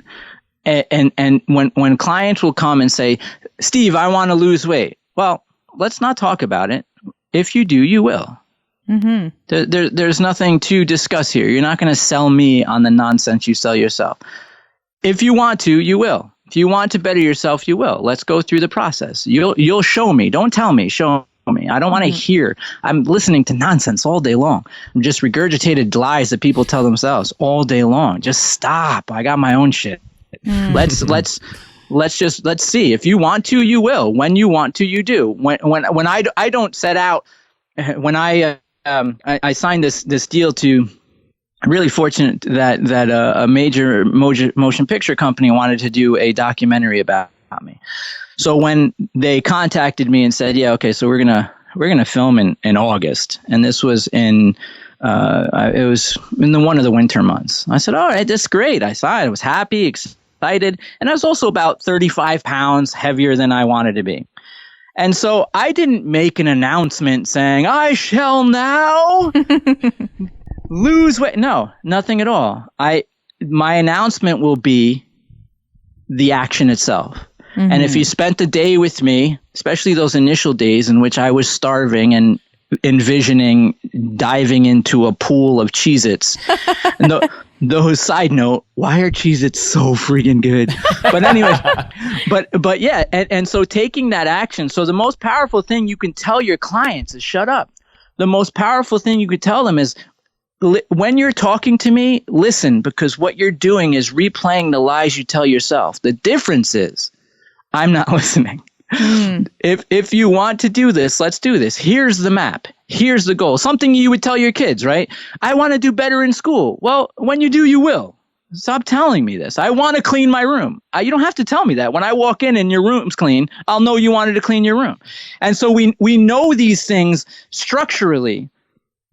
and when clients will come and say, Steve, I want to lose weight. Well, let's not talk about it. If you do, you will. Mm-hmm. There's nothing to discuss here. You're not going to sell me on the nonsense you sell yourself. If you want to, you will. If you want to better yourself, you will. Let's go through the process. You'll show me. Don't tell me. Show me. I don't want to hear. I'm listening to nonsense all day long. Just regurgitated lies that people tell themselves all day long. Just stop. I got my own shit. Let's see. If you want to, you will. When you want to, you do. When I don't set out. When I signed this deal to, I'm really fortunate that a major motion picture company wanted to do a documentary about me. So when they contacted me and said, yeah, okay, so we're gonna film in August, and this was it was in one of the winter months. I said, all right, that's great. I saw it. I was happy, excited, and I was also about 35 pounds heavier than I wanted to be. And so I didn't make an announcement saying, I shall now lose weight. No, nothing at all. My announcement will be the action itself. Mm-hmm. And if you spent the day with me, especially those initial days in which I was starving and envisioning diving into a pool of Cheez-Its, those side note, why are Cheez-Its so freaking good? But anyway, but yeah, and so taking that action. So the most powerful thing you can tell your clients is shut up. The most powerful thing you could tell them is when you're talking to me, listen, because what you're doing is replaying the lies you tell yourself. The difference is I'm not listening. If you want to do this, let's do this. Here's the map. Here's the goal. Something you would tell your kids, right? I want to do better in school. Well, when you do, you will. Stop telling me this. I want to clean my room. You don't have to tell me that. When I walk in and your room's clean, I'll know you wanted to clean your room. And so we know these things structurally.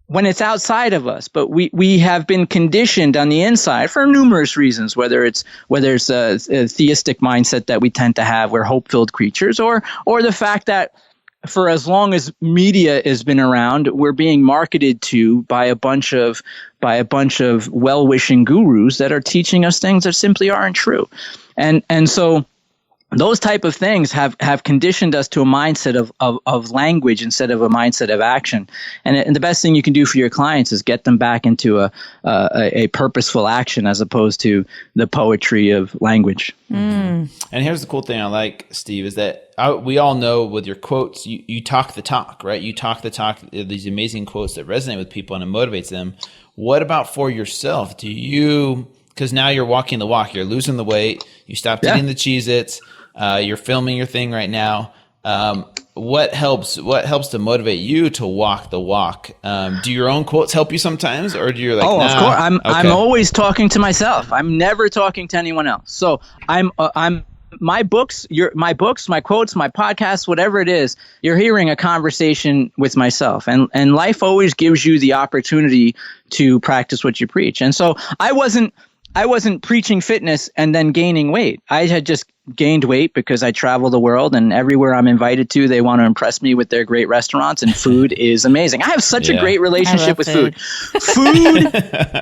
when it's outside of us, but we have been conditioned on the inside for numerous reasons, whether it's a theistic mindset that we tend to have, we're hope-filled creatures, or the fact that for as long as media has been around, we're being marketed to by a bunch of well-wishing gurus that are teaching us things that simply aren't true. And so those type of things have conditioned us to a mindset of language instead of a mindset of action. And the best thing you can do for your clients is get them back into a purposeful action as opposed to the poetry of language. And here's the cool thing I like, Steve, is that we all know with your quotes, you talk the talk, right? You talk the talk, these amazing quotes that resonate with people and it motivates them. What about for yourself? Because now you're walking the walk, you're losing the weight, you stopped eating the Cheez-Its, you're filming your thing right now. What helps to motivate you to walk the walk? Do your own quotes help you sometimes, or do you like? Oh, of course. I'm always talking to myself. I'm never talking to anyone else. So I'm my books, my quotes, my podcasts, whatever it is, you're hearing a conversation with myself, and life always gives you the opportunity to practice what you preach. And so I wasn't preaching fitness and then gaining weight. I had just gained weight because I travel the world, and everywhere I'm invited to, they want to impress me with their great restaurants, and food is amazing. I have such a great relationship with food.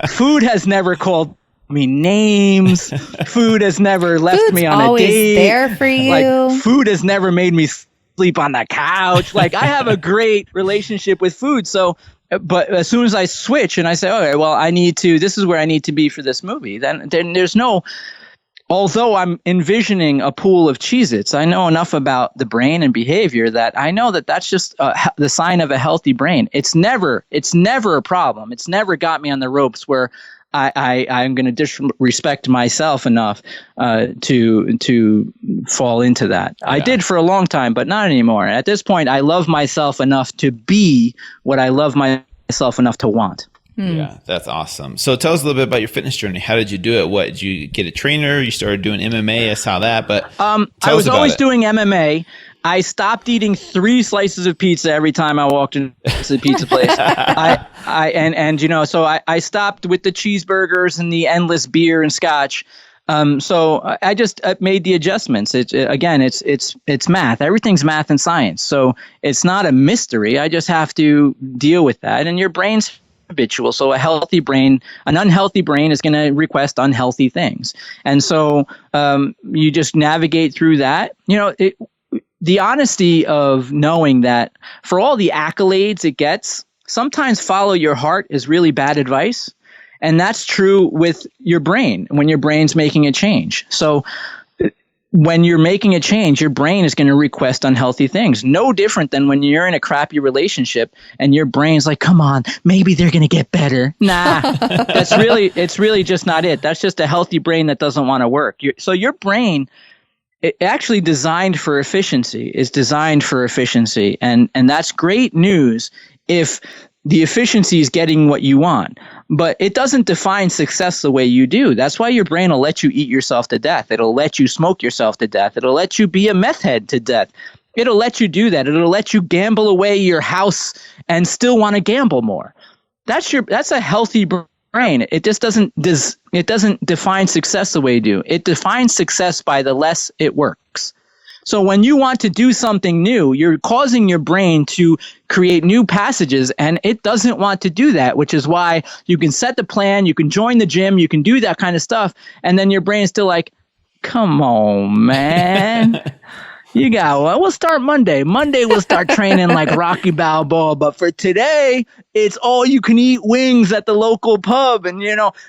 Food has never called me names. Food has never left me on a always date. There for you. Like, food has never made me sleep on the couch. Like, I have a great relationship with food. So, but as soon as I switch and I say, okay, well, this is where I need to be for this movie, then there's no, although I'm envisioning a pool of Cheez-Its, I know enough about the brain and behavior that I know that that's just the sign of a healthy brain. It's never a problem. It's never got me on the ropes where I'm going to disrespect myself enough to fall into that. Yeah. I did for a long time, but not anymore. At this point, I love myself enough to be what I love myself enough to want. Yeah, that's awesome. So tell us a little bit about your fitness journey. How did you do it? What, did you get a trainer? You started doing MMA? I saw that, but I was always doing MMA. I stopped eating 3 slices of pizza every time I walked into the pizza place. So I stopped with the cheeseburgers and the endless beer and scotch. So I just made the adjustments. It's math. Everything's math and science. So it's not a mystery. I just have to deal with that. And your brain's habitual. So an unhealthy brain is going to request unhealthy things. And so you just navigate through that. The honesty of knowing that for all the accolades it gets, sometimes follow your heart is really bad advice. And that's true with your brain when your brain's making a change. So when you're making a change, your brain is going to request unhealthy things. No different than when you're in a crappy relationship and your brain's like, come on, maybe they're going to get better. Nah, it's really just not it. That's just a healthy brain that doesn't want to work. So your brain, it actually is designed for efficiency, and that's great news if the efficiency is getting what you want. But it doesn't define success the way you do. That's why your brain will let you eat yourself to death. It'll let you smoke yourself to death. It'll let you be a meth head to death. It'll let you do that. It'll let you gamble away your house and still want to gamble more. That's a healthy brain. It just doesn't define success the way you do. It defines success by the less it works. So when you want to do something new, you're causing your brain to create new passages, and it doesn't want to do that, which is why you can set the plan, you can join the gym, you can do that kind of stuff, and then your brain's still like, come on, man. We'll start Monday. Monday we'll start training like Rocky Balboa, but for today, it's all you can eat wings at the local pub, and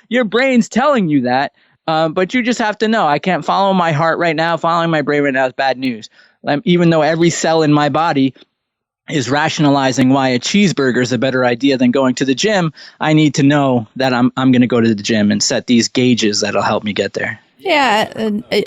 your brain's telling you that. But you just have to know, I can't follow my heart right now. Following my brain right now is bad news. Even though every cell in my body is rationalizing why a cheeseburger is a better idea than going to the gym, I need to know that I'm going to go to the gym and set these gauges that'll help me get there. Yeah.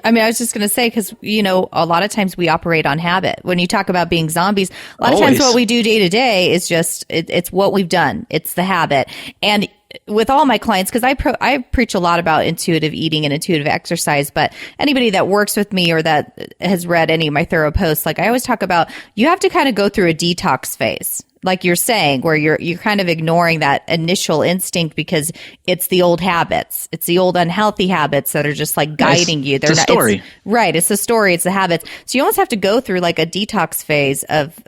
I was just going to say, because, a lot of times we operate on habit. When you talk about being zombies, a lot of times what we do day to day is just, it's what we've done. It's the habit. And with all my clients, because I preach a lot about intuitive eating and intuitive exercise, but anybody that works with me or that has read any of my thorough posts, like I always talk about, you have to kind of go through a detox phase. like you're saying, where you're kind of ignoring that initial instinct because it's the old habits. It's the old unhealthy habits that are just like guiding you. It's a story. Right. It's the story. It's the habits. So you almost have to go through like a detox phase of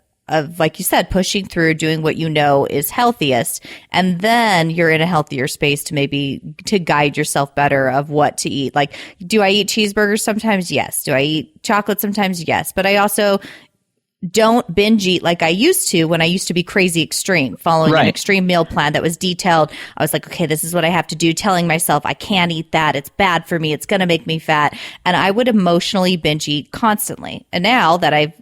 like you said, pushing through, doing what you know is healthiest. And then you're in a healthier space to guide yourself better of what to eat. Like, do I eat cheeseburgers sometimes? Yes. Do I eat chocolate sometimes? Yes. But I also don't binge eat like I used to when I used to be crazy extreme, following an extreme meal plan that was detailed. I was like, okay, this is what I have to do, telling myself I can't eat that. It's bad for me. It's going to make me fat. And I would emotionally binge eat constantly. And now that I've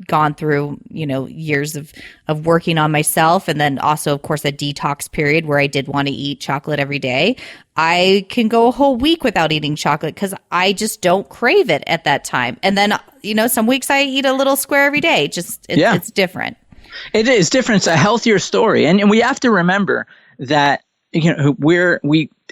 gone through, years of working on myself, and then also, of course, a detox period where I did want to eat chocolate every day, I can go a whole week without eating chocolate because I just don't crave it at that time. And then, some weeks I eat a little square every day. It's different. It is different. It's a healthier story. And we have to remember that,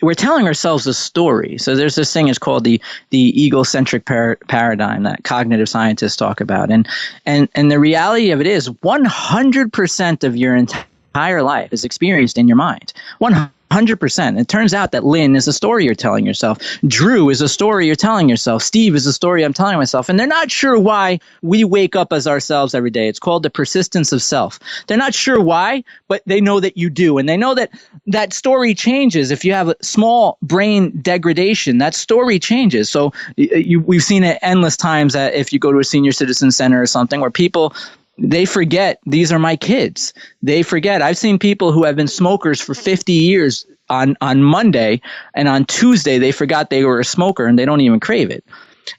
we're telling ourselves a story. So there's this thing, it's called the egocentric paradigm that cognitive scientists talk about. And the reality of it is 100% of your entire life is experienced in your mind. 100%. It turns out that Lynn is a story you're telling yourself. Drew is a story you're telling yourself. Steve is a story I'm telling myself. And they're not sure why we wake up as ourselves every day. It's called the persistence of self. They're not sure why, but they know that you do. And they know that that story changes. If you have a small brain degradation, that story changes. So we've seen it endless times that if you go to a senior citizen center or something where people, they forget these are my kids. They forget. I've seen people who have been smokers for 50 years on Monday, and on Tuesday they forgot they were a smoker and they don't even crave it.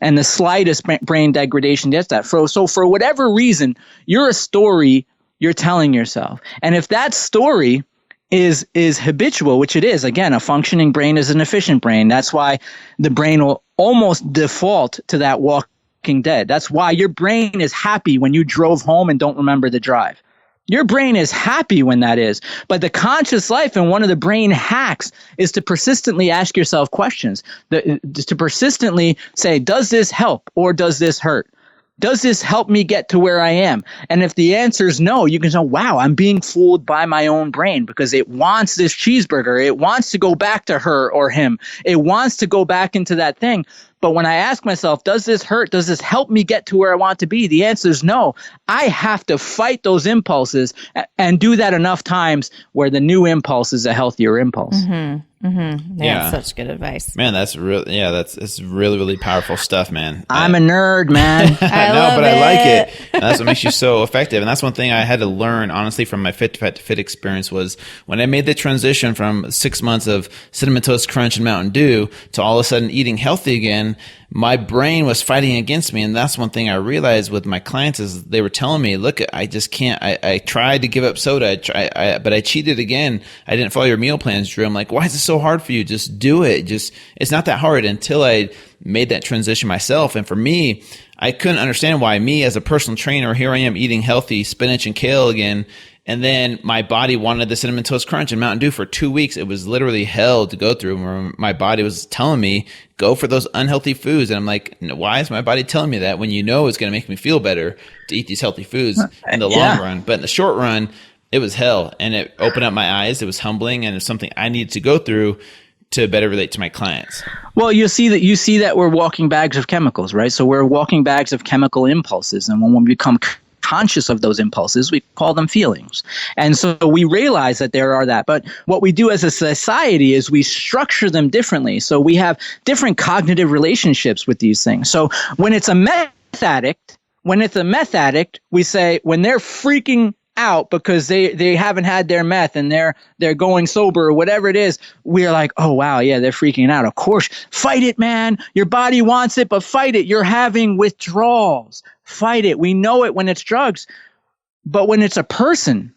And the slightest brain degradation gets that. So for whatever reason, you're a story you're telling yourself. And if that story is habitual, which it is, again, a functioning brain is an efficient brain. That's why the brain will almost default to that Walking Dead. That's why your brain is happy when you drove home and don't remember the drive. Your brain is happy when that is. But the conscious life, and one of the brain hacks, is to persistently ask yourself questions. To persistently say, does this help or does this hurt? Does this help me get to where I am? And if the answer is no, you can say, wow, I'm being fooled by my own brain because it wants this cheeseburger. It wants to go back to her or him. It wants to go back into that thing. But when I ask myself, does this hurt? Does this help me get to where I want to be? The answer is no. I have to fight those impulses and do that enough times where the new impulse is a healthier impulse. Mm-hmm. Mm-hmm. Yeah, such good advice. Man, it's really, really powerful stuff, man. I'm a nerd, man. I like it. And that's what makes you so effective. And that's one thing I had to learn, honestly, from my Fit to Fat to Fit experience was when I made the transition from 6 months of Cinnamon Toast Crunch and Mountain Dew to all of a sudden eating healthy again, my brain was fighting against me. And that's one thing I realized with my clients is they were telling me, look, I just can't. I tried to give up soda, but I cheated again. I didn't follow your meal plans, Drew. I'm like, why is this so hard for you? Just do it. It's not that hard until I made that transition myself. And for me, I couldn't understand why me as a personal trainer, here I am eating healthy spinach and kale again. And then my body wanted the Cinnamon Toast Crunch and Mountain Dew for 2 weeks. It was literally hell to go through where my body was telling me, go for those unhealthy foods. And I'm like, why is my body telling me that when you know it's going to make me feel better to eat these healthy foods in the long run? But in the short run, it was hell. And it opened up my eyes. It was humbling. And it's something I needed to go through to better relate to my clients. Well, you see that we're walking bags of chemicals, right? So we're walking bags of chemical impulses. And when we become conscious of those impulses, we call them feelings. And so we realize that there are that. But what we do as a society is we structure them differently. So we have different cognitive relationships with these things. So when it's a meth addict, we say when they're freaking out because they haven't had their meth and they're going sober or whatever it is, we're like, oh wow, yeah, they're freaking out. Of course, fight it, man. Your body wants it, but fight it. You're having withdrawals. Fight it. We know it when it's drugs. But when it's a person,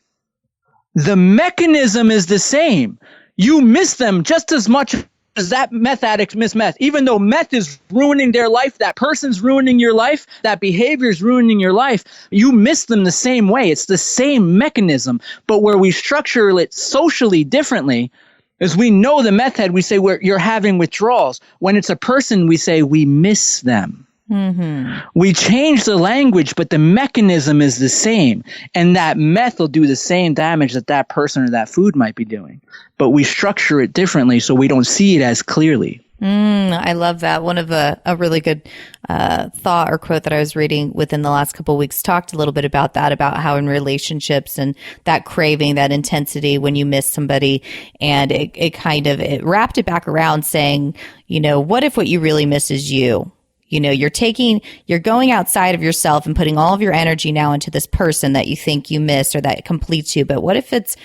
the mechanism is the same. You miss them just as much as that meth addict miss meth. Even though meth is ruining their life, that person's ruining your life, that behavior is ruining your life, you miss them the same way. It's the same mechanism. But where we structure it socially differently is we know the meth head, we say you're having withdrawals. When it's a person, we say we miss them. We change the language, but the mechanism is the same. And that meth will do the same damage that that person or that food might be doing. But we structure it differently so we don't see it as clearly. I love that. One of a really good thought or quote that I was reading within the last couple of weeks talked a little bit about that, about how in relationships and that craving, that intensity when you miss somebody, and it wrapped it back around saying, what if what you really miss is you? You're going outside of yourself and putting all of your energy now into this person that you think you miss or that completes you. But what if it's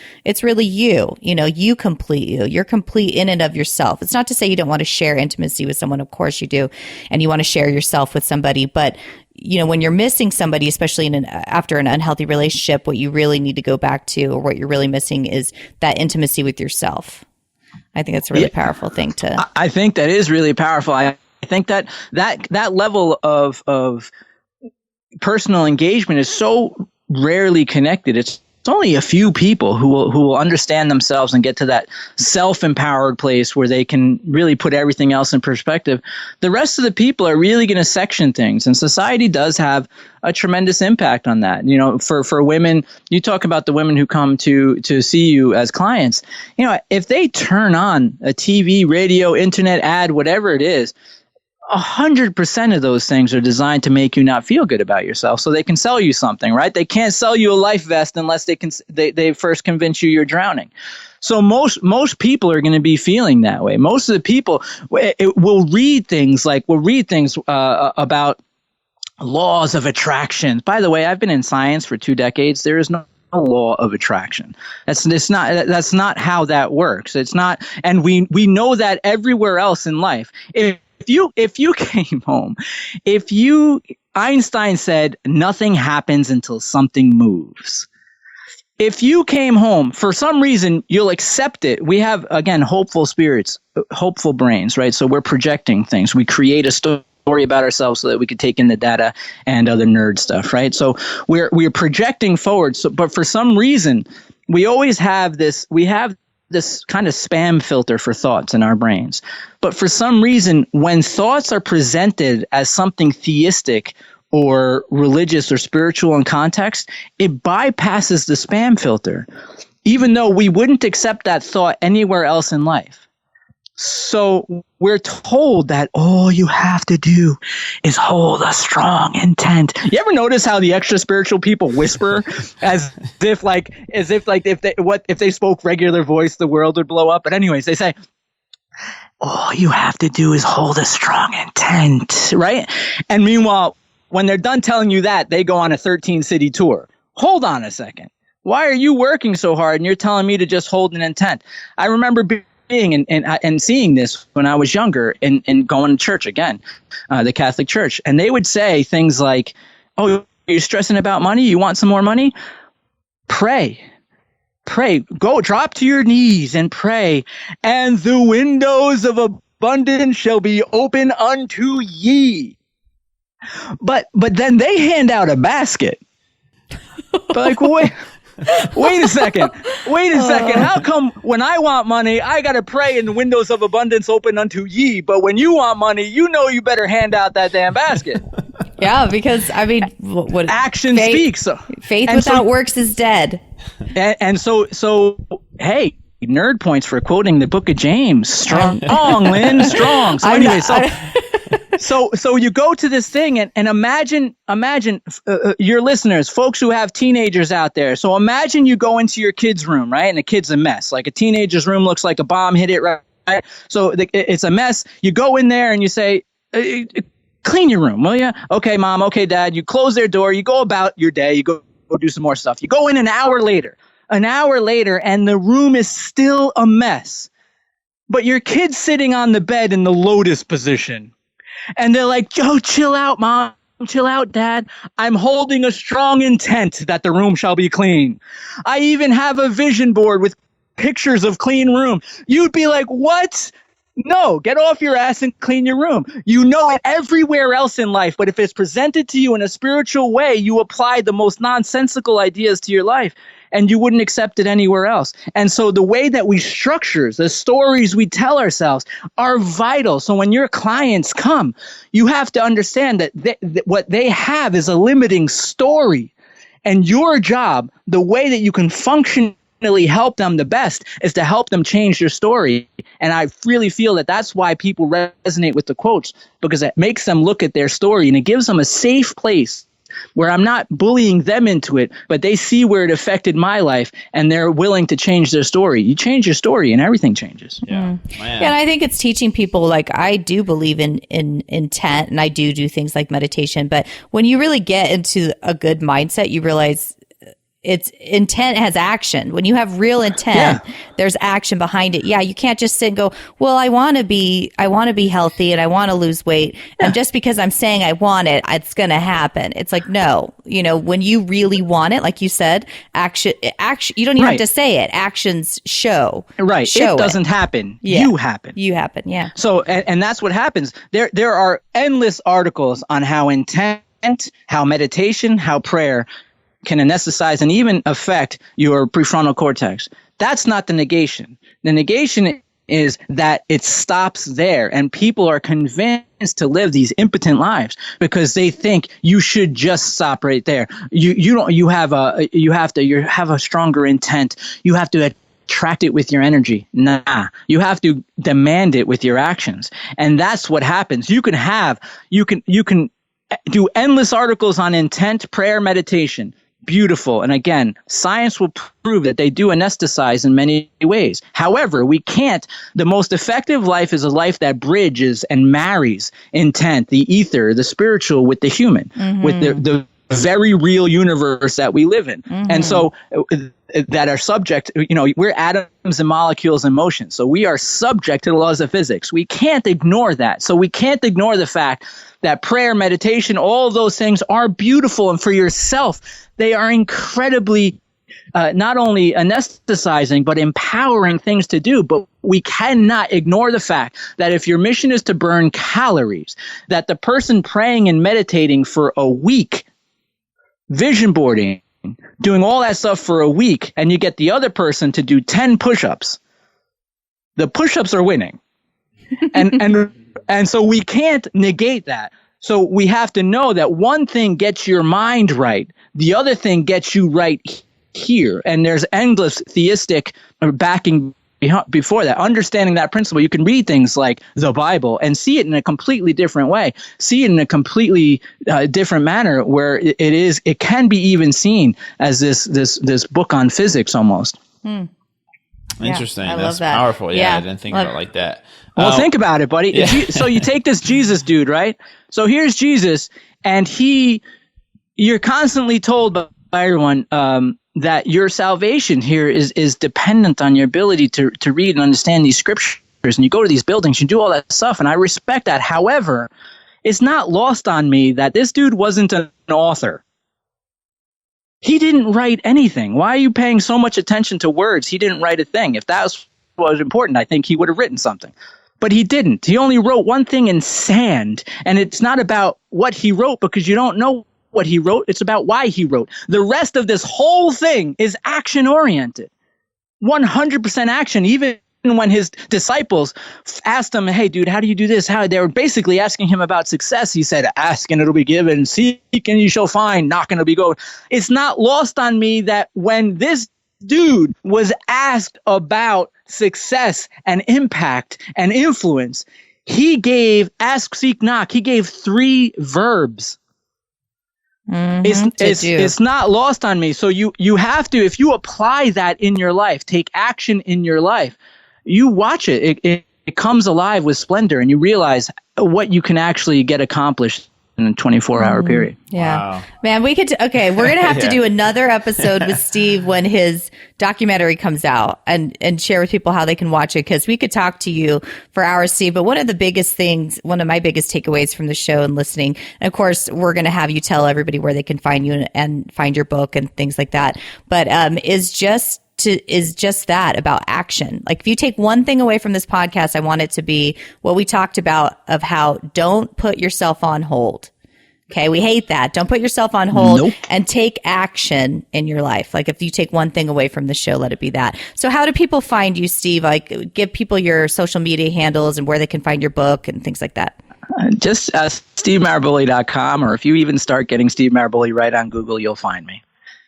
really you? You complete you. You're complete in and of yourself. It's not to say you don't want to share intimacy with someone. Of course you do. And you want to share yourself with somebody. But, when you're missing somebody, especially after an unhealthy relationship, what you really need to go back to, or what you're really missing, is that intimacy with yourself. I think that's a really powerful thing to. I think that is really powerful. I think that level of personal engagement is so rarely connected. It's only a few people who will understand themselves and get to that self-empowered place where they can really put everything else in perspective. The rest of the people are really going to section things, and society does have a tremendous impact on that. For women, you talk about the women who come to see you as clients. If they turn on a TV, radio, internet ad, whatever it is, 100% of those things are designed to make you not feel good about yourself, so they can sell you something, right? They can't sell you a life vest unless they first convince you you're drowning. So most people are going to be feeling that way. Most of the people will read things about laws of attraction. By the way, I've been in science for 2 decades. There is no law of attraction. That's not how that works. It's not, and we know that everywhere else in life. If you came home, Einstein said nothing happens until something moves. If you came home, for some reason, you'll accept it. We have, again, hopeful spirits, hopeful brains, right? So we're projecting things. We create a story about ourselves so that we could take in the data and other nerd stuff, right? So we're projecting forward. So, but for some reason, we always have this kind of spam filter for thoughts in our brains. But for some reason, when thoughts are presented as something theistic or religious or spiritual in context, it bypasses the spam filter, even though we wouldn't accept that thought anywhere else in life. So we're told that all you have to do is hold a strong intent. You ever notice how the extra spiritual people whisper as if if they spoke regular voice, the world would blow up? But anyways, they say, all you have to do is hold a strong intent, right? And meanwhile, when they're done telling you that, they go on a 13-city tour. Hold on a second. Why are you working so hard and you're telling me to just hold an intent? I remember being and seeing this when I was younger and going to church again, the Catholic Church. And they would say things like, oh, you're stressing about money? You want some more money? Pray. Go drop to your knees and pray. And the windows of abundance shall be open unto ye. But then they hand out a basket. But like, wait a second. How come when I want money, I got to pray and the windows of abundance open unto ye? But when you want money, you better hand out that damn basket. Yeah, because what action speaks. Faith without works is dead. And so, hey, nerd points for quoting the book of James. Strong, Lynn, strong. So anyway, So you go to this thing and imagine your listeners, folks who have teenagers out there. So imagine you go into your kid's room, right? And the kid's a mess. Like a teenager's room looks like a bomb hit it, right? So it's a mess. You go in there and you say, clean your room, will you? Okay, mom. Okay, dad. You close their door. You go about your day. You go do some more stuff. You go in an hour later, and the room is still a mess. But your kid's sitting on the bed in the lotus position. And they're like, Joe, chill out, mom. Chill out, dad. I'm holding a strong intent that the room shall be clean. I even have a vision board with pictures of clean room. You'd be like, what? No, get off your ass and clean your room. You know it everywhere else in life, but if it's presented to you in a spiritual way, you apply the most nonsensical ideas to your life, and you wouldn't accept it anywhere else. And so the way that we structure, the stories we tell ourselves are vital. So when your clients come, you have to understand that what they have is a limiting story. And your job, the way that you can functionally help them the best, is to help them change their story. And I really feel that that's why people resonate with the quotes, because it makes them look at their story and it gives them a safe place where I'm not bullying them into it, but they see where it affected my life and they're willing to change their story. You change your story and everything changes. Yeah. Yeah, and I think it's teaching people, like, I do believe in intent, and I do things like meditation, but when you really get into a good mindset, you realize it's intent has action. When you have real intent, there's action behind it. Yeah, you can't just sit and go, well, I want to be healthy and I want to lose weight. And just because I'm saying I want it, it's going to happen. It's like, no, when you really want it, like you said, action, you don't even have to say it. Actions show. Right. It doesn't happen. Yeah. You happen. You happen. Yeah. So, and that's what happens. There are endless articles on how intent, how meditation, how prayer can anesthetize and even affect your prefrontal cortex. That's not the negation. The negation is that it stops there, and people are convinced to live these impotent lives because they think you should just stop right there. You have a stronger intent. You have to attract it with your energy. Nah, you have to demand it with your actions, and that's what happens. You can do endless articles on intent, prayer, meditation. Beautiful. And again, science will prove that they do anesthetize in many ways. However, we can't. The most effective life is a life that bridges and marries intent, the ether, the spiritual with the human, with the very real universe that we live in. And so that are subject, we're atoms and molecules in motion. So we are subject to the laws of physics. We can't ignore that. So we can't ignore the fact that prayer, meditation, all of those things are beautiful. And for yourself, they are incredibly not only anesthetizing, but empowering things to do. But we cannot ignore the fact that if your mission is to burn calories, that the person praying and meditating for a week, vision boarding, doing all that stuff for a week, and you get the other person to do 10 push-ups, the push-ups are winning. And so we can't negate that. So we have to know that one thing gets your mind right. The other thing gets you right here. And there's endless theistic backing before that. Understanding that principle, you can read things like the Bible and see it in a completely different way. See it in a completely different manner where it can be even seen as this book on physics almost. Interesting. I That's love that. powerful. Yeah, I didn't think about it like that. Well, think about it, buddy. So you take this Jesus dude, right? So here's Jesus, and you're constantly told by everyone that your salvation here is dependent on your ability to read and understand these scriptures. And you go to these buildings, you do all that stuff, and I respect that. However, it's not lost on me that this dude wasn't an author. He didn't write anything. Why are you paying so much attention to words? He didn't write a thing. If that was important, I think he would have written something. But he didn't. He only wrote one thing in sand. And it's not about what he wrote because you don't know what he wrote. It's about why he wrote. The rest of this whole thing is action-oriented. 100% action. Even when his disciples asked him, hey, dude, how do you do this? They were basically asking him about success. He said, ask and it'll be given. Seek and you shall find. Knock and it'll be opened. It's not lost on me that when this dude was asked about success and impact and influence, he gave ask, seek, knock. He gave 3 verbs. It's not lost on me. So you have to, if you apply that in your life, take action in your life, you watch it. It comes alive with splendor, and you realize what you can actually get accomplished in a 24-hour period. Yeah. Wow. Man, we're going to have to do another episode with Steve when his documentary comes out and share with people how they can watch it, because we could talk to you for hours, Steve. But one of my biggest takeaways from the show and listening, and of course, we're going to have you tell everybody where they can find you and find your book and things like that, but is just is just that, about action. Like if you take one thing away from this podcast, I want it to be what we talked about of how don't put yourself on hold. Okay. We hate that. Don't put yourself on hold and take action in your life. Like if you take one thing away from the show, let it be that. So how do people find you, Steve? Like give people your social media handles and where they can find your book and things like that. Just stevemaraboli.com, or if you even start getting Steve Maraboli right on Google, you'll find me.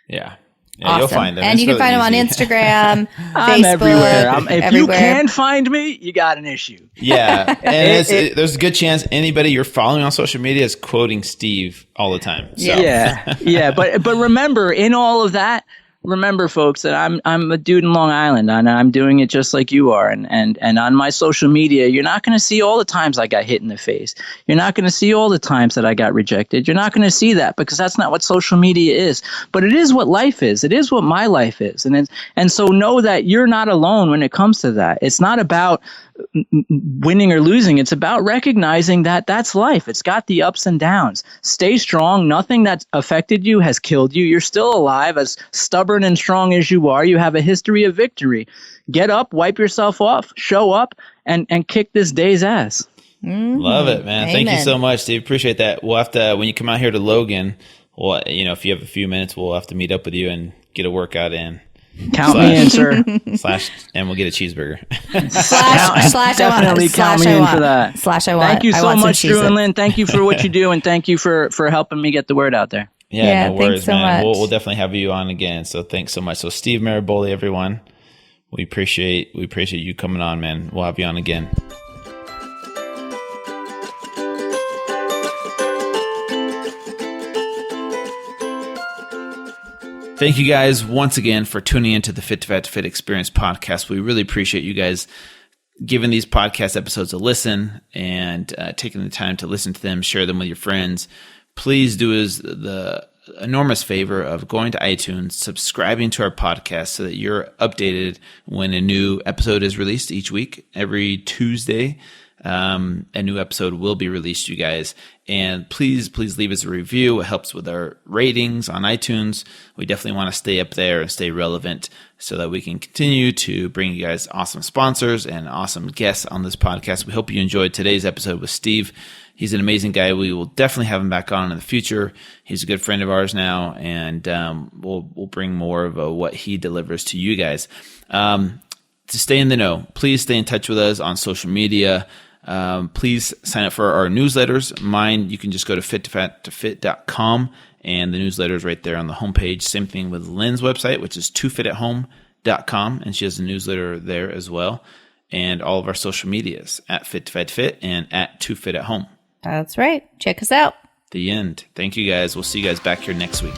Yeah. Awesome. You'll find them. And you can find him on Instagram, I'm Facebook, everywhere. If you everywhere. can't find me, you got an issue. Yeah. And there's a good chance anybody you're following on social media is quoting Steve all the time. So. Yeah. But remember, in all of that, remember, folks, that I'm a dude in Long Island, and I'm doing it just like you are. And on my social media, you're not going to see all the times I got hit in the face. You're not going to see all the times that I got rejected. You're not going to see that, because that's not what social media is. But it is what life is. It is what my life is. And so know that you're not alone when it comes to that. It's not about winning or losing. It's about recognizing that that's life. It's got the ups and downs. Stay strong. Nothing that's affected you has killed you. You're still alive. As stubborn and strong as you are, you have a history of victory. Get up, wipe yourself off, show up, and kick this day's ass. Mm-hmm. Love it, man. Amen. Thank you so much, Steve. Appreciate that. We'll have to, when you come out here to Logan, well, if you have a few minutes, we'll have to meet up with you and get a workout in. Count me in, sir. And we'll get a cheeseburger. slash Definitely count me in for that. I want. Thank you so much, Drew Drew and Lynn. Thank you for what you do, and thank you for helping me get the word out there. Yeah, no worries, thanks so man. much. We'll definitely have you on again. So thanks so much. So Steve Maraboli, everyone, we appreciate you coming on, man. We'll have you on again. Thank you guys once again for tuning into the Fit to Fat to Fit Experience podcast. We really appreciate you guys giving these podcast episodes a listen and taking the time to listen to them, share them with your friends. Please do us the enormous favor of going to iTunes, subscribing to our podcast so that you're updated when a new episode is released each week. Every Tuesday, a new episode will be released, you guys. And please leave us a review. It helps with our ratings on iTunes. We definitely want to stay up there and stay relevant so that we can continue to bring you guys awesome sponsors and awesome guests on this podcast. We hope you enjoyed today's episode with Steve. He's an amazing guy. We will definitely have him back on in the future. He's a good friend of ours now, and we'll bring more of what he delivers to you guys. To stay in the know, please stay in touch with us on social media. Please sign up for our newsletters. Mine, you can just go to fit2fat2fit.com, and the newsletter is right there on the homepage. Same thing with Lynn's website, which is 2fitathome.com, and she has a newsletter there as well. And all of our social medias at Fit2Fat2Fit and at 2fitathome. That's right. Check us out. The end. Thank you guys. We'll see you guys back here next week.